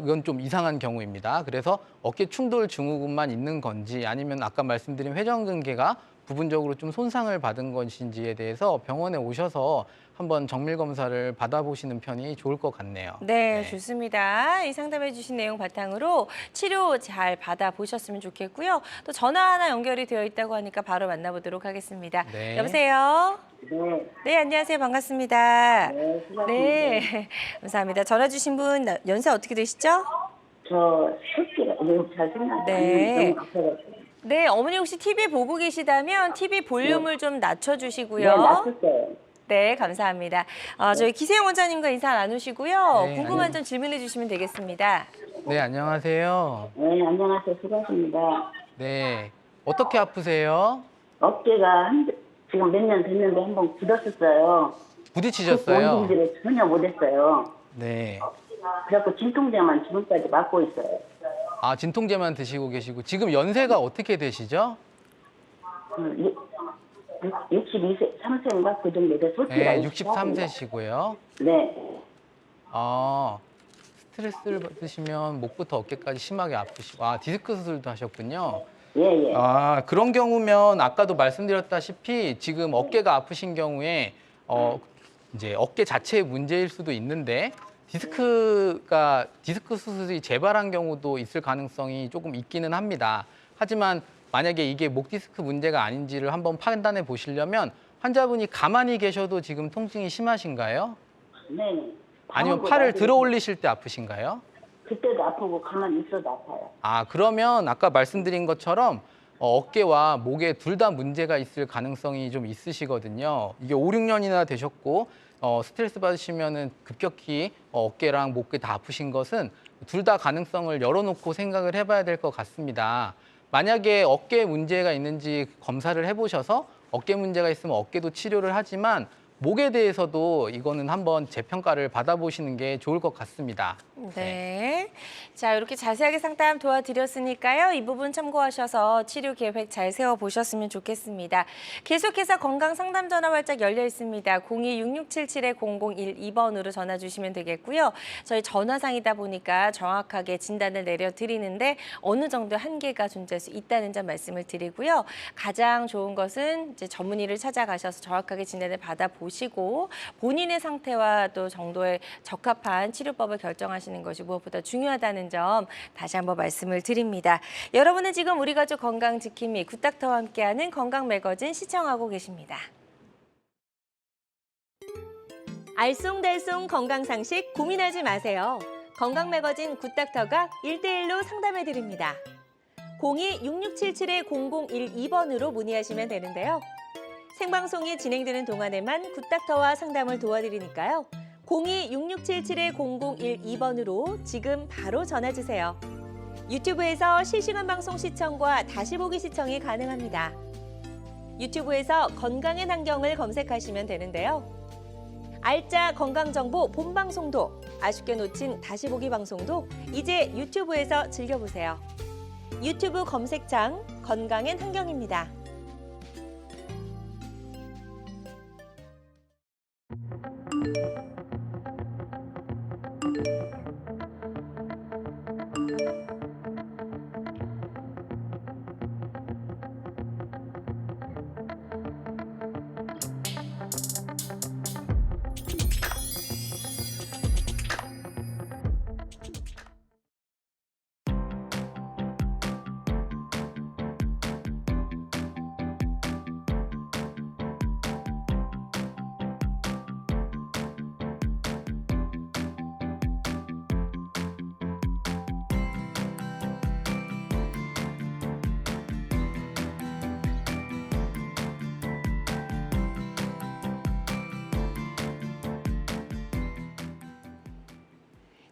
이건 좀 이상한 경우입니다. 그래서 어깨 충돌 증후군만 있는 건지 아니면 아까 말씀드린 회전근개가 부분적으로 좀 손상을 받은 것인지에 대해서 병원에 오셔서 한번 정밀 검사를 받아보시는 편이 좋을 것 같네요. 네, 좋습니다. 이 상담해 주신 내용 바탕으로 치료 잘 받아보셨으면 좋겠고요. 또 전화 하나 연결이 되어 있다고 하니까 바로 만나보도록 하겠습니다. 네. 여보세요? 네, 네, 안녕하세요. 반갑습니다. 네, 수고하셨습니다. 네, 감사합니다. 전화 주신 분 연세 어떻게 되시죠? 저 새끼가 너무 잘 생각이 네. 안 나요. 너무 아파가지고. 네, 어머니 혹시 TV 보고 계시다면 TV 볼륨을 좀 네, 낮춰주시고요. 낫었어요. 네, 감사합니다. 저희 기세영 원장님과 인사 나누시고요. 네, 궁금한 점 질문해 주시면 되겠습니다. 네, 안녕하세요. 네, 안녕하세요. 수고하십니다. 네, 어떻게 아프세요? 어깨가 지금 몇 년 됐는데 한번 굳었었어요. 부딪히셨어요? 원진지를 전혀 못했어요. 네. 그래갖고 진통제만 지금까지 맞고 있어요. 아, 진통제만 드시고 계시고 지금 연세가 어떻게 되시죠? 62세, 3세인가 그 정도 돼서 네, 63세시고요. 네, 스트레스를 받으시면 목부터 어깨까지 심하게 아프시고, 디스크 수술도 하셨군요. 예, 예. 그런 경우면 아까도 말씀드렸다시피 지금 어깨가 아프신 경우에 이제 어깨 자체의 문제일 수도 있는데 디스크 수술이 재발한 경우도 있을 가능성이 조금 있기는 합니다. 하지만 만약에 이게 목 디스크 문제가 아닌지를 한번 판단해 보시려면 환자분이 가만히 계셔도 지금 통증이 심하신가요? 네. 아니면 팔을 들어 올리실 때 아프신가요? 그때도 아프고 가만히 있어도 아파요. 그러면 아까 말씀드린 것처럼 어깨와 목에 둘 다 문제가 있을 가능성이 좀 있으시거든요. 이게 5, 6년이나 되셨고 스트레스 받으시면은 급격히 어깨랑 목이 다 아프신 것은 둘 다 가능성을 열어놓고 생각을 해봐야 될 것 같습니다. 만약에 어깨에 문제가 있는지 검사를 해보셔서 어깨 문제가 있으면 어깨도 치료를 하지만 목에 대해서도 이거는 한번 재평가를 받아보시는 게 좋을 것 같습니다. 네. 자, 이렇게 자세하게 상담 도와드렸으니까요. 이 부분 참고하셔서 치료 계획 잘 세워보셨으면 좋겠습니다. 계속해서 건강 상담 전화 활짝 열려 있습니다. 02-6677-0012번으로 전화 주시면 되겠고요. 저희 전화상이다 보니까 정확하게 진단을 내려드리는데 어느 정도 한계가 존재할 수 있다는 점 말씀을 드리고요. 가장 좋은 것은 이제 전문의를 찾아가셔서 정확하게 진단을 받아보시고 본인의 상태와 또 정도에 적합한 치료법을 결정하시는 것이 무엇보다 중요하다는 점 다시 한번 말씀을 드립니다. 여러분은 지금 우리 가족 건강 지킴이 굿닥터와 함께하는 건강 매거진 시청하고 계십니다. 알쏭달쏭 건강 상식 고민하지 마세요. 건강 매거진 굿닥터가 1대1로 상담해 드립니다. 02-6677-0012번으로 문의하시면 되는데요. 생방송이 진행되는 동안에만 굿닥터와 상담을 도와드리니까요. 02-6677-0012번으로 지금 바로 전화 주세요. 유튜브에서 실시간 방송 시청과 다시 보기 시청이 가능합니다. 유튜브에서 건강의 환경을 검색하시면 되는데요. 알짜 건강정보 본방송도 아쉽게 놓친 다시 보기 방송도 이제 유튜브에서 즐겨보세요. 유튜브 검색창 건강의 환경입니다.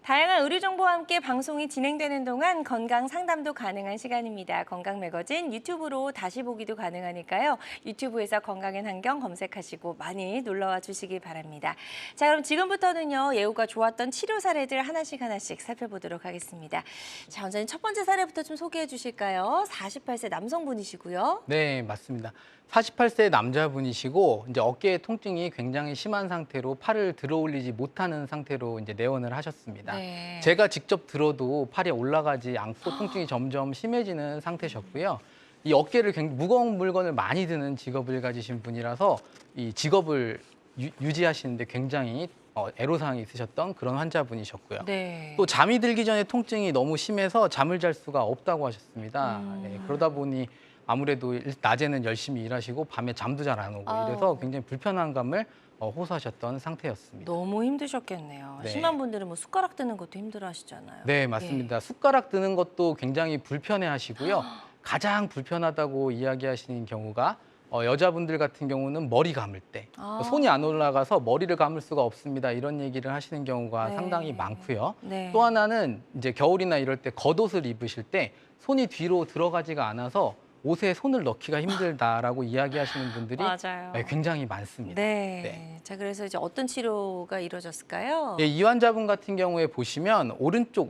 다양한 의료 정보와 함께 방송이 진행되는 동안 건강 상담도 가능한 시간입니다. 건강 매거진 유튜브로 다시 보기도 가능하니까요. 유튜브에서 건강한 환경 검색하시고 많이 놀러와 주시기 바랍니다. 자, 그럼 지금부터는요. 예후가 좋았던 치료 사례들 하나씩 살펴보도록 하겠습니다. 자, 원장님 첫 번째 사례부터 좀 소개해 주실까요? 48세 남성분이시고요. 네, 맞습니다. 48세 남자분이시고 이제 어깨의 통증이 굉장히 심한 상태로 팔을 들어 올리지 못하는 상태로 이제 내원을 하셨습니다. 네. 제가 직접 들어도 팔이 올라가지 않고 통증이 점점 심해지는 상태셨고요. 이 어깨를 굉장히 무거운 물건을 많이 드는 직업을 가지신 분이라서 이 직업을 유지하시는데 굉장히 애로사항이 있으셨던 그런 환자분이셨고요. 네. 또 잠이 들기 전에 통증이 너무 심해서 잠을 잘 수가 없다고 하셨습니다. 네, 그러다 보니 아무래도 낮에는 열심히 일하시고 밤에 잠도 잘 안 오고 이래서 굉장히 불편한 감을 호소하셨던 상태였습니다. 너무 힘드셨겠네요. 네. 심한 분들은 뭐 숟가락 드는 것도 힘들어하시잖아요. 네, 맞습니다. 숟가락 드는 것도 굉장히 불편해하시고요. 가장 불편하다고 이야기하시는 경우가 여자분들 같은 경우는 머리 감을 때 손이 안 올라가서 머리를 감을 수가 없습니다. 이런 얘기를 하시는 경우가 네. 상당히 많고요. 네. 또 하나는 이제 겨울이나 이럴 때 겉옷을 입으실 때 손이 뒤로 들어가지가 않아서 옷에 손을 넣기가 힘들다라고 이야기하시는 분들이 맞아요. 굉장히 많습니다. 네. 네. 자, 그래서 이제 어떤 치료가 이루어졌을까요? 예, 이 환자분 같은 경우에 보시면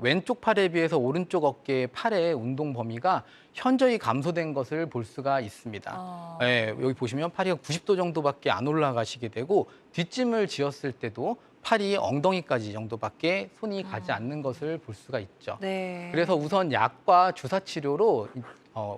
왼쪽 팔에 비해서 오른쪽 어깨의 팔의 운동 범위가 현저히 감소된 것을 볼 수가 있습니다. 예, 여기 보시면 팔이 90도 정도밖에 안 올라가시게 되고 뒷짐을 지었을 때도 팔이 엉덩이까지 정도밖에 손이 가지 않는 것을 볼 수가 있죠. 네. 그래서 우선 약과 주사 치료로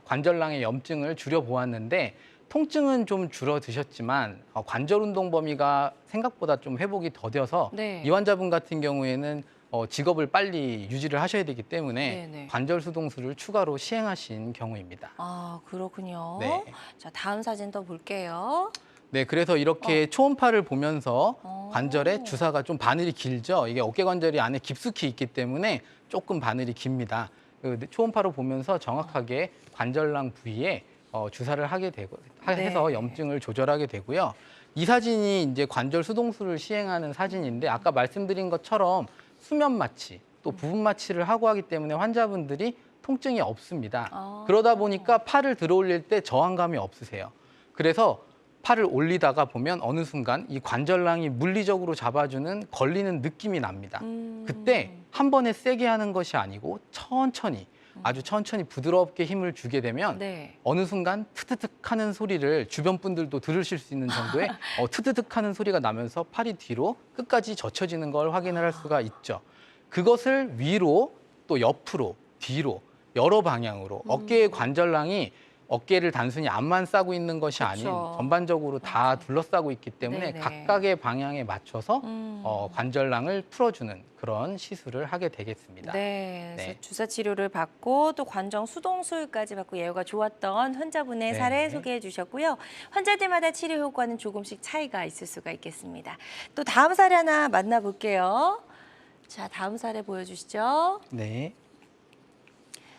관절낭의 염증을 줄여 보았는데 통증은 좀 줄어드셨지만 관절 운동 범위가 생각보다 좀 회복이 더뎌서 네. 이 환자분 같은 경우에는 직업을 빨리 유지를 하셔야 되기 때문에 네네. 관절 수동수를 추가로 시행하신 경우입니다. 아, 그렇군요. 네. 자, 다음 사진 더 볼게요. 네, 그래서 이렇게 초음파를 보면서 어. 관절의 주사가 좀 바늘이 길죠. 이게 어깨 관절이 안에 깊숙이 있기 때문에 조금 바늘이 깁니다. 초음파로 보면서 정확하게 관절낭 부위에 주사를 하게 되고 해서 네. 염증을 조절하게 되고요. 이 사진이 이제 관절 수동수를 시행하는 사진인데 아까 말씀드린 것처럼 수면 마취 또 부분 마취를 하고 하기 때문에 환자분들이 통증이 없습니다. 그러다 보니까 팔을 들어 올릴 때 저항감이 없으세요. 그래서 팔을 올리다가 보면 어느 순간 이 관절낭이 물리적으로 잡아주는 걸리는 느낌이 납니다. 그때 한 번에 세게 하는 것이 아니고 천천히 아주 천천히 부드럽게 힘을 주게 되면 네. 어느 순간 트드득 하는 소리를 주변 분들도 들으실 수 있는 정도의 트드득 하는 소리가 나면서 팔이 뒤로 끝까지 젖혀지는 걸 확인을 할 수가 있죠. 그것을 위로 또 옆으로 뒤로 여러 방향으로 어깨의 관절낭이 어깨를 단순히 앞만 싸고 있는 것이 아닌 그쵸. 전반적으로 다 둘러싸고 있기 때문에 네네. 각각의 방향에 맞춰서 관절낭을 풀어주는 그런 시술을 하게 되겠습니다. 네, 그래서 네. 주사 치료를 받고 또 관정 수동술까지 받고 예후가 좋았던 환자분의 네. 사례 소개해 주셨고요. 환자들마다 치료 효과는 조금씩 차이가 있을 수가 있겠습니다. 또 다음 사례 하나 만나볼게요. 자, 다음 사례 보여주시죠. 네.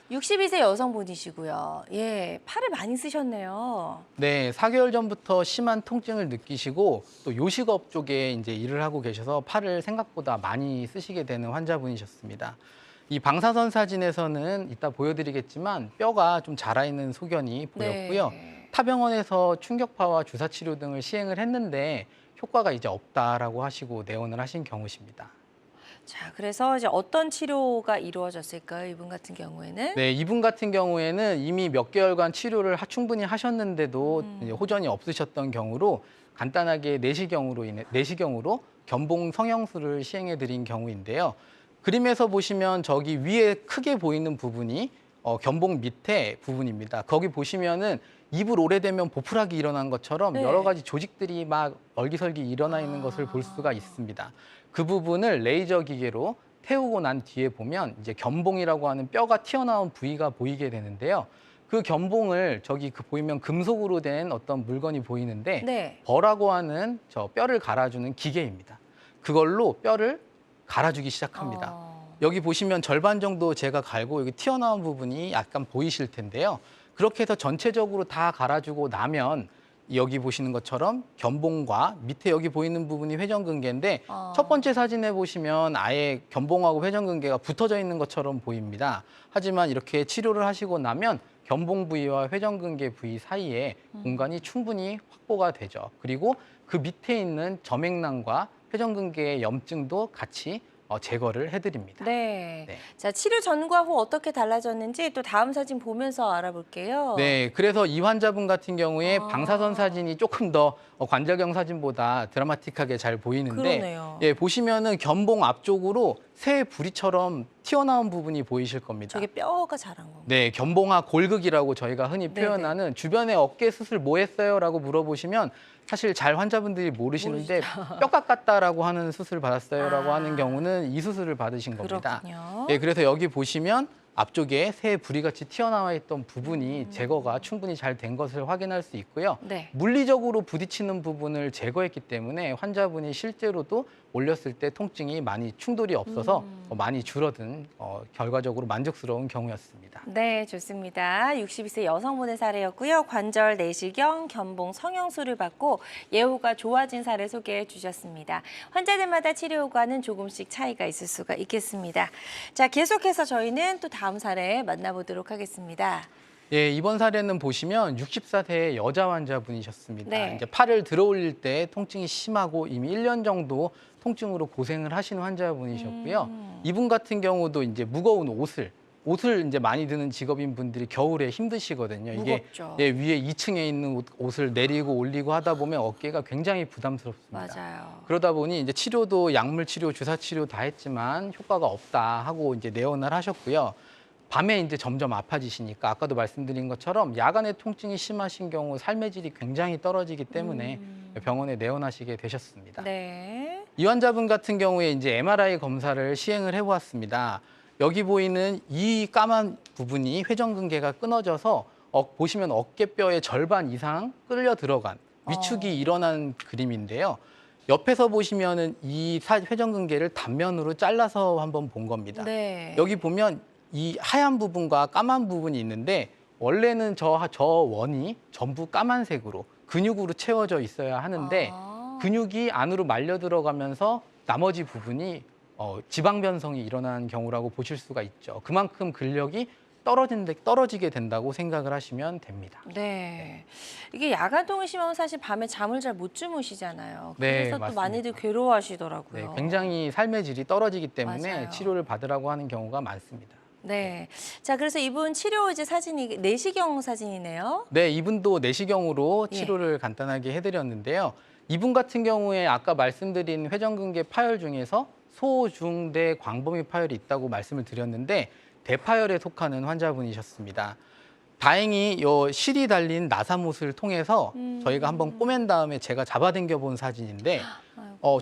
62세 여성분이시고요. 예, 팔을 많이 쓰셨네요. 네, 4개월 전부터 심한 통증을 느끼시고 또 요식업 쪽에 이제 일을 하고 계셔서 팔을 생각보다 많이 쓰시게 되는 환자분이셨습니다. 이 방사선 사진에서는 이따 보여드리겠지만 뼈가 좀 자라 있는 소견이 보였고요. 네. 타 병원에서 충격파와 주사 치료 등을 시행을 했는데 효과가 이제 없다라고 하시고 내원을 하신 경우십니다. 자, 그래서 이제 어떤 치료가 이루어졌을까요? 이분 같은 경우에는? 네, 이분 같은 경우에는 이미 몇 개월간 치료를 충분히 하셨는데도 이제 호전이 없으셨던 경우로 간단하게 내시경으로 견봉 성형술을 시행해 드린 경우인데요. 그림에서 보시면 저기 위에 크게 보이는 부분이 견봉 밑에 부분입니다. 거기 보시면은 입을 오래되면 보풀하기 일어난 것처럼 네. 여러 가지 조직들이 막 얼기설기 일어나 있는 것을 볼 수가 있습니다. 그 부분을 레이저 기계로 태우고 난 뒤에 보면 이제 견봉이라고 하는 뼈가 튀어나온 부위가 보이게 되는데요. 그 견봉을 저기 보이면 금속으로 된 어떤 물건이 보이는데 네. 버라고 하는 저 뼈를 갈아주는 기계입니다. 그걸로 뼈를 갈아주기 시작합니다. 여기 보시면 절반 정도 제가 갈고 여기 튀어나온 부분이 약간 보이실 텐데요. 그렇게 해서 전체적으로 다 갈아주고 나면 여기 보시는 것처럼 견봉과 밑에 여기 보이는 부분이 회전근개인데 첫 번째 사진에 보시면 아예 견봉하고 회전근개가 붙어져 있는 것처럼 보입니다. 하지만 이렇게 치료를 하시고 나면 견봉 부위와 회전근개 부위 사이에 공간이 충분히 확보가 되죠. 그리고 그 밑에 있는 점액낭과 회전근개의 염증도 같이 제거를 해드립니다. 네. 네. 자, 치료 전과 후 어떻게 달라졌는지 또 다음 사진 보면서 알아볼게요. 네, 그래서 이 환자분 같은 경우에 아. 방사선 사진이 조금 더 관절경 사진보다 드라마틱하게 잘 보이는데, 그러네요. 예, 보시면은 견봉 앞쪽으로 새 부리처럼 튀어나온 부분이 보이실 겁니다. 저게 뼈가 자란 건가요? 네, 견봉화 골극이라고 저희가 흔히 네네. 표현하는 주변에 어깨 수술 뭐 했어요? 라고 물어보시면 사실 잘 환자분들이 모르시는데 뼈 깎았다라고 하는 수술 받았어요? 라고 아. 하는 경우는 이 수술을 받으신 겁니다. 그렇군요. 네, 그래서 여기 보시면 앞쪽에 새 부리같이 튀어나와 있던 부분이 제거가 충분히 잘 된 것을 확인할 수 있고요. 네. 물리적으로 부딪히는 부분을 제거했기 때문에 환자분이 실제로도 올렸을 때 통증이 많이 충돌이 없어서 많이 줄어든 결과적으로 만족스러운 경우였습니다. 네, 좋습니다. 62세 여성분의 사례였고요. 관절 내시경, 견봉 성형수를 받고 예후가 좋아진 사례 소개해 주셨습니다. 환자들마다 치료 효과는 조금씩 차이가 있을 수가 있겠습니다. 자, 계속해서 저희는 또 다음 사례 만나보도록 하겠습니다. 예, 이번 사례는 보시면 64세 여자 환자분이셨습니다. 네. 이제 팔을 들어 올릴 때 통증이 심하고 이미 1년 정도 통증으로 고생을 하시는 환자분이셨고요. 이분 같은 경우도 이제 무거운 옷을 이제 많이 드는 직업인 분들이 겨울에 힘드시거든요. 무겁죠. 이게 위에 2층에 있는 옷을 내리고 올리고 하다 보면 어깨가 굉장히 부담스럽습니다. 맞아요. 그러다 보니 이제 치료도 약물 치료, 주사 치료 다 했지만 효과가 없다 하고 이제 내원을 하셨고요. 밤에 이제 점점 아파지시니까 아까도 말씀드린 것처럼 야간에 통증이 심하신 경우 삶의 질이 굉장히 떨어지기 때문에 병원에 내원하시게 되셨습니다. 네. 이 환자분 같은 경우에 이제 MRI 검사를 시행을 해보았습니다. 여기 보이는 이 까만 부분이 회전근개가 끊어져서 보시면 어깨뼈의 절반 이상 끌려 들어간 위축이 일어난 그림인데요. 옆에서 보시면은 이 회전근개를 단면으로 잘라서 한번 본 겁니다. 네. 여기 보면 이 하얀 부분과 까만 부분이 있는데 원래는 저 원이 전부 까만색으로 근육으로 채워져 있어야 하는데 근육이 안으로 말려 들어가면서 나머지 부분이 지방 변성이 일어난 경우라고 보실 수가 있죠. 그만큼 근력이 떨어지게 된다고 생각을 하시면 됩니다. 네. 이게 야간통이 심하면 사실 밤에 잠을 잘 못 주무시잖아요. 네, 그래서 또 맞습니다. 많이들 괴로워하시더라고요. 네, 굉장히 삶의 질이 떨어지기 때문에 맞아요. 치료를 받으라고 하는 경우가 많습니다. 네. 자, 그래서 이분 치료 이제 사진이 내시경 사진이네요. 네, 이분도 내시경으로 예. 치료를 간단하게 해드렸는데요. 이분 같은 경우에 아까 말씀드린 회전근개 파열 중에서 소, 중, 대 광범위 파열이 있다고 말씀을 드렸는데 대파열에 속하는 환자분이셨습니다. 다행히 이 실이 달린 나사못을 통해서 저희가 한번 꼬맨 다음에 제가 잡아당겨 본 사진인데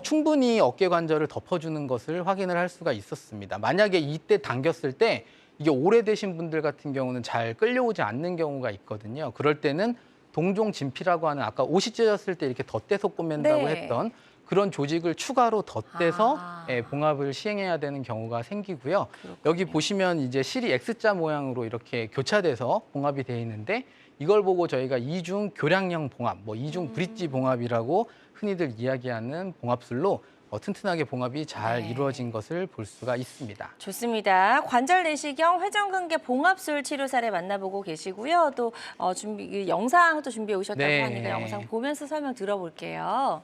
충분히 어깨 관절을 덮어주는 것을 확인을 할 수가 있었습니다. 만약에 이때 당겼을 때 이게 오래되신 분들 같은 경우는 잘 끌려오지 않는 경우가 있거든요. 그럴 때는 동종 진피라고 하는 아까 옷이 찢어졌을 때 이렇게 덧대서 꼬맨다고 네. 했던 그런 조직을 추가로 덧대서 아. 봉합을 시행해야 되는 경우가 생기고요. 그렇군요. 여기 보시면 이제 실이 X자 모양으로 이렇게 교차돼서 봉합이 돼 있는데 이걸 보고 저희가 이중 교량형 봉합, 이중 브릿지 봉합이라고 흔히들 이야기하는 봉합술로 튼튼하게 봉합이 잘 네. 이루어진 것을 볼 수가 있습니다. 좋습니다. 관절 내시경 회전근개 봉합술 치료 사례 만나보고 계시고요. 또 영상도 준비해 오셨다고 네. 하니까 영상 보면서 설명 들어볼게요.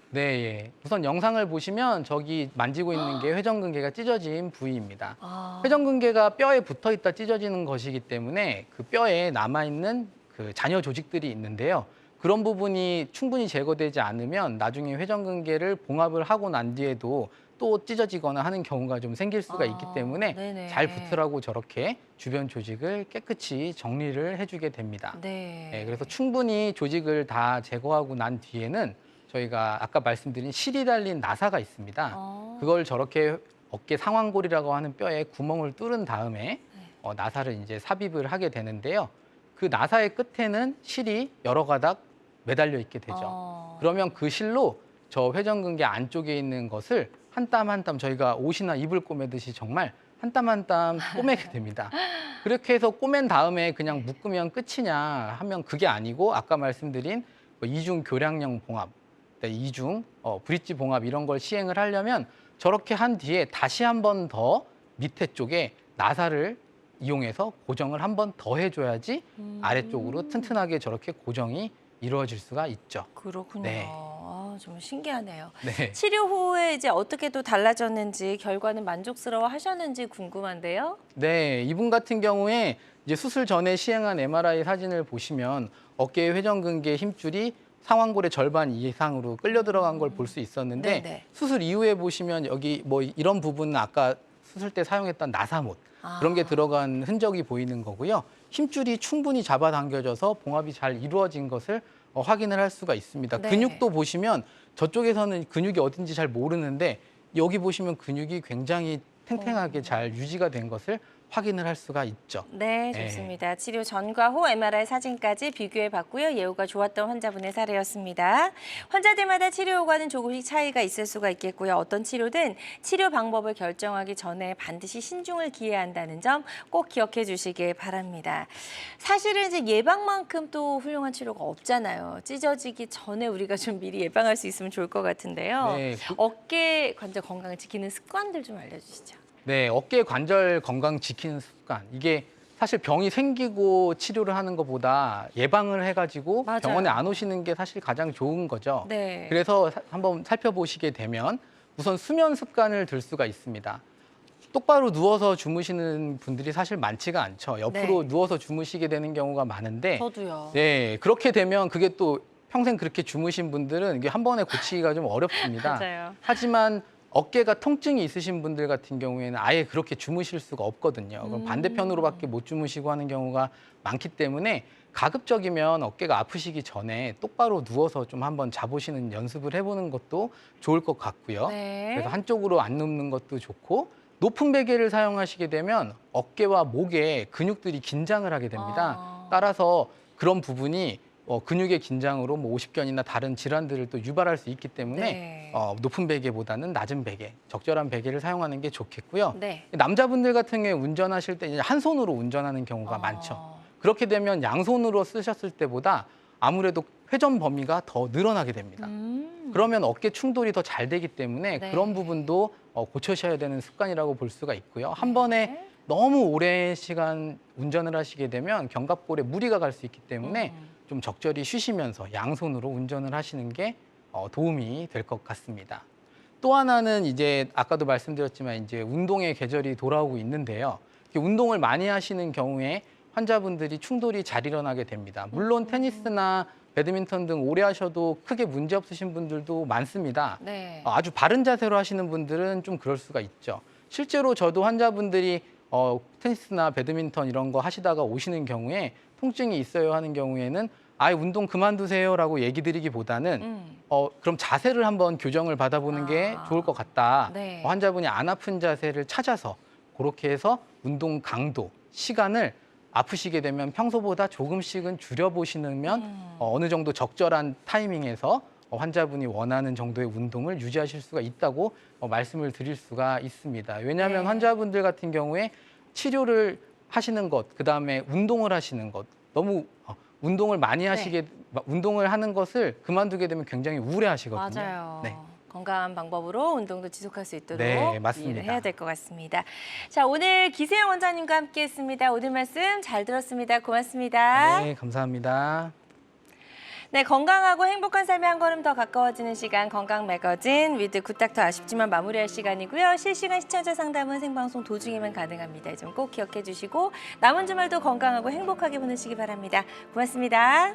네, 예. 우선 영상을 보시면 저기 만지고 있는 게 회전근개가 찢어진 부위입니다. 회전근개가 뼈에 붙어 있다 찢어지는 것이기 때문에 그 뼈에 남아있는 그 잔여 조직들이 있는데요. 그런 부분이 충분히 제거되지 않으면 나중에 회전근개를 봉합을 하고 난 뒤에도 또 찢어지거나 하는 경우가 좀 생길 수가 있기 때문에 네네. 잘 붙으라고 저렇게 주변 조직을 깨끗이 정리를 해주게 됩니다. 네. 네, 그래서 충분히 조직을 다 제거하고 난 뒤에는 저희가 아까 말씀드린 실이 달린 나사가 있습니다. 그걸 저렇게 어깨 상완골이라고 하는 뼈에 구멍을 뚫은 다음에 나사를 이제 삽입을 하게 되는데요. 그 나사의 끝에는 실이 여러 가닥 매달려 있게 되죠. 그러면 그 실로 저 회전근개 안쪽에 있는 것을 한 땀 한 땀 저희가 옷이나 이불 꼬매듯이 정말 한 땀 한 땀 꼬매게 됩니다. 그렇게 해서 꼬맨 다음에 그냥 묶으면 끝이냐 하면 그게 아니고 아까 말씀드린 뭐 이중 교량형 봉합, 이중 브릿지 봉합 이런 걸 시행을 하려면 저렇게 한 뒤에 다시 한 번 더 밑에 쪽에 나사를 이용해서 고정을 한 번 더 해줘야지 아래쪽으로 튼튼하게 저렇게 고정이 이루어질 수가 있죠. 그렇군요. 네. 좀 신기하네요. 네. 치료 후에 이제 어떻게 또 달라졌는지 결과는 만족스러워 하셨는지 궁금한데요. 네, 이분 같은 경우에 이제 수술 전에 시행한 MRI 사진을 보시면 어깨의 회전근개 힘줄이 상완골의 절반 이상으로 끌려 들어간 걸 볼 수 있었는데 네네. 수술 이후에 보시면 여기 뭐 이런 부분은 아까 수술 때 사용했던 나사못 그런 게 들어간 흔적이 보이는 거고요. 힘줄이 충분히 잡아당겨져서 봉합이 잘 이루어진 것을 확인을 할 수가 있습니다. 네. 근육도 보시면 저쪽에서는 근육이 어딘지 잘 모르는데 여기 보시면 근육이 굉장히 탱탱하게 잘 유지가 된 것을 확인을 할 수가 있죠. 네, 좋습니다. 치료 전과 후 MRI 사진까지 비교해 봤고요. 예후가 좋았던 환자분의 사례였습니다. 환자들마다 치료 효과는 조금씩 차이가 있을 수가 있겠고요. 어떤 치료든 치료 방법을 결정하기 전에 반드시 신중을 기해야 한다는 점 꼭 기억해 주시길 바랍니다. 사실은 이제 예방만큼 또 훌륭한 치료가 없잖아요. 찢어지기 전에 우리가 좀 미리 예방할 수 있으면 좋을 것 같은데요. 네. 어깨 관절 건강을 지키는 습관들 좀 알려주시죠. 네, 어깨 관절 건강 지키는 습관. 이게 사실 병이 생기고 치료를 하는 것보다 예방을 해가지고 맞아요. 병원에 안 오시는 게 사실 가장 좋은 거죠. 네. 그래서 한번 살펴보시게 되면 우선 수면 습관을 들 수가 있습니다. 똑바로 누워서 주무시는 분들이 사실 많지가 않죠. 옆으로 네. 누워서 주무시게 되는 경우가 많은데 저도요. 네, 그렇게 되면 그게 또 평생 그렇게 주무신 분들은 이게 한 번에 고치기가 좀 어렵습니다. 맞아요. 하지만 어깨가 통증이 있으신 분들 같은 경우에는 아예 그렇게 주무실 수가 없거든요. 그럼 반대편으로밖에 못 주무시고 하는 경우가 많기 때문에 가급적이면 어깨가 아프시기 전에 똑바로 누워서 좀 한번 자보시는 연습을 해보는 것도 좋을 것 같고요. 네. 그래서 한쪽으로 안 눕는 것도 좋고 높은 베개를 사용하시게 되면 어깨와 목에 근육들이 긴장을 하게 됩니다. 따라서 그런 부분이 근육의 긴장으로 뭐 오십견이나 다른 질환들을 또 유발할 수 있기 때문에 네. 높은 베개보다는 낮은 베개, 적절한 베개를 사용하는 게 좋겠고요. 네. 남자분들 같은 경우에 운전하실 때 이제 한 손으로 운전하는 경우가 많죠. 그렇게 되면 양손으로 쓰셨을 때보다 아무래도 회전 범위가 더 늘어나게 됩니다. 그러면 어깨 충돌이 더 잘 되기 때문에 네. 그런 부분도 고쳐셔야 되는 습관이라고 볼 수가 있고요. 한 번에 너무 오랜 시간 운전을 하시게 되면 견갑골에 무리가 갈 수 있기 때문에 좀 적절히 쉬시면서 양손으로 운전을 하시는 게 도움이 될 것 같습니다. 또 하나는 이제 아까도 말씀드렸지만 이제 운동의 계절이 돌아오고 있는데요. 운동을 많이 하시는 경우에 환자분들이 충돌이 잘 일어나게 됩니다. 물론 테니스나 배드민턴 등 오래 하셔도 크게 문제 없으신 분들도 많습니다. 네. 아주 바른 자세로 하시는 분들은 좀 그럴 수가 있죠. 실제로 저도 환자분들이 테니스나 배드민턴 이런 거 하시다가 오시는 경우에 통증이 있어요 하는 경우에는 아예 운동 그만두세요라고 얘기 드리기보다는 그럼 자세를 한번 교정을 받아보는 게 좋을 것 같다. 네. 환자분이 안 아픈 자세를 찾아서 그렇게 해서 운동 강도, 시간을 아프시게 되면 평소보다 조금씩은 줄여보시면 어느 정도 적절한 타이밍에서 환자분이 원하는 정도의 운동을 유지하실 수가 있다고 말씀을 드릴 수가 있습니다. 왜냐하면 네. 환자분들 같은 경우에 치료를 하시는 것, 그다음에 운동을 하시는 것, 너무 운동을 많이 하시게 운동을 하는 것을 그만두게 되면 굉장히 우울해하시거든요. 맞아요. 네. 건강한 방법으로 운동도 지속할 수 있도록 네, 맞습니다. 일을 해야 될 것 같습니다. 자, 오늘 기세영 원장님과 함께했습니다. 오늘 말씀 잘 들었습니다. 고맙습니다. 네, 감사합니다. 네, 건강하고 행복한 삶에 한 걸음 더 가까워지는 시간 건강 매거진 위드 굿닥터 아쉽지만 마무리할 시간이고요. 실시간 시청자 상담은 생방송 도중에만 가능합니다. 이 점 꼭 기억해 주시고 남은 주말도 건강하고 행복하게 보내시기 바랍니다. 고맙습니다.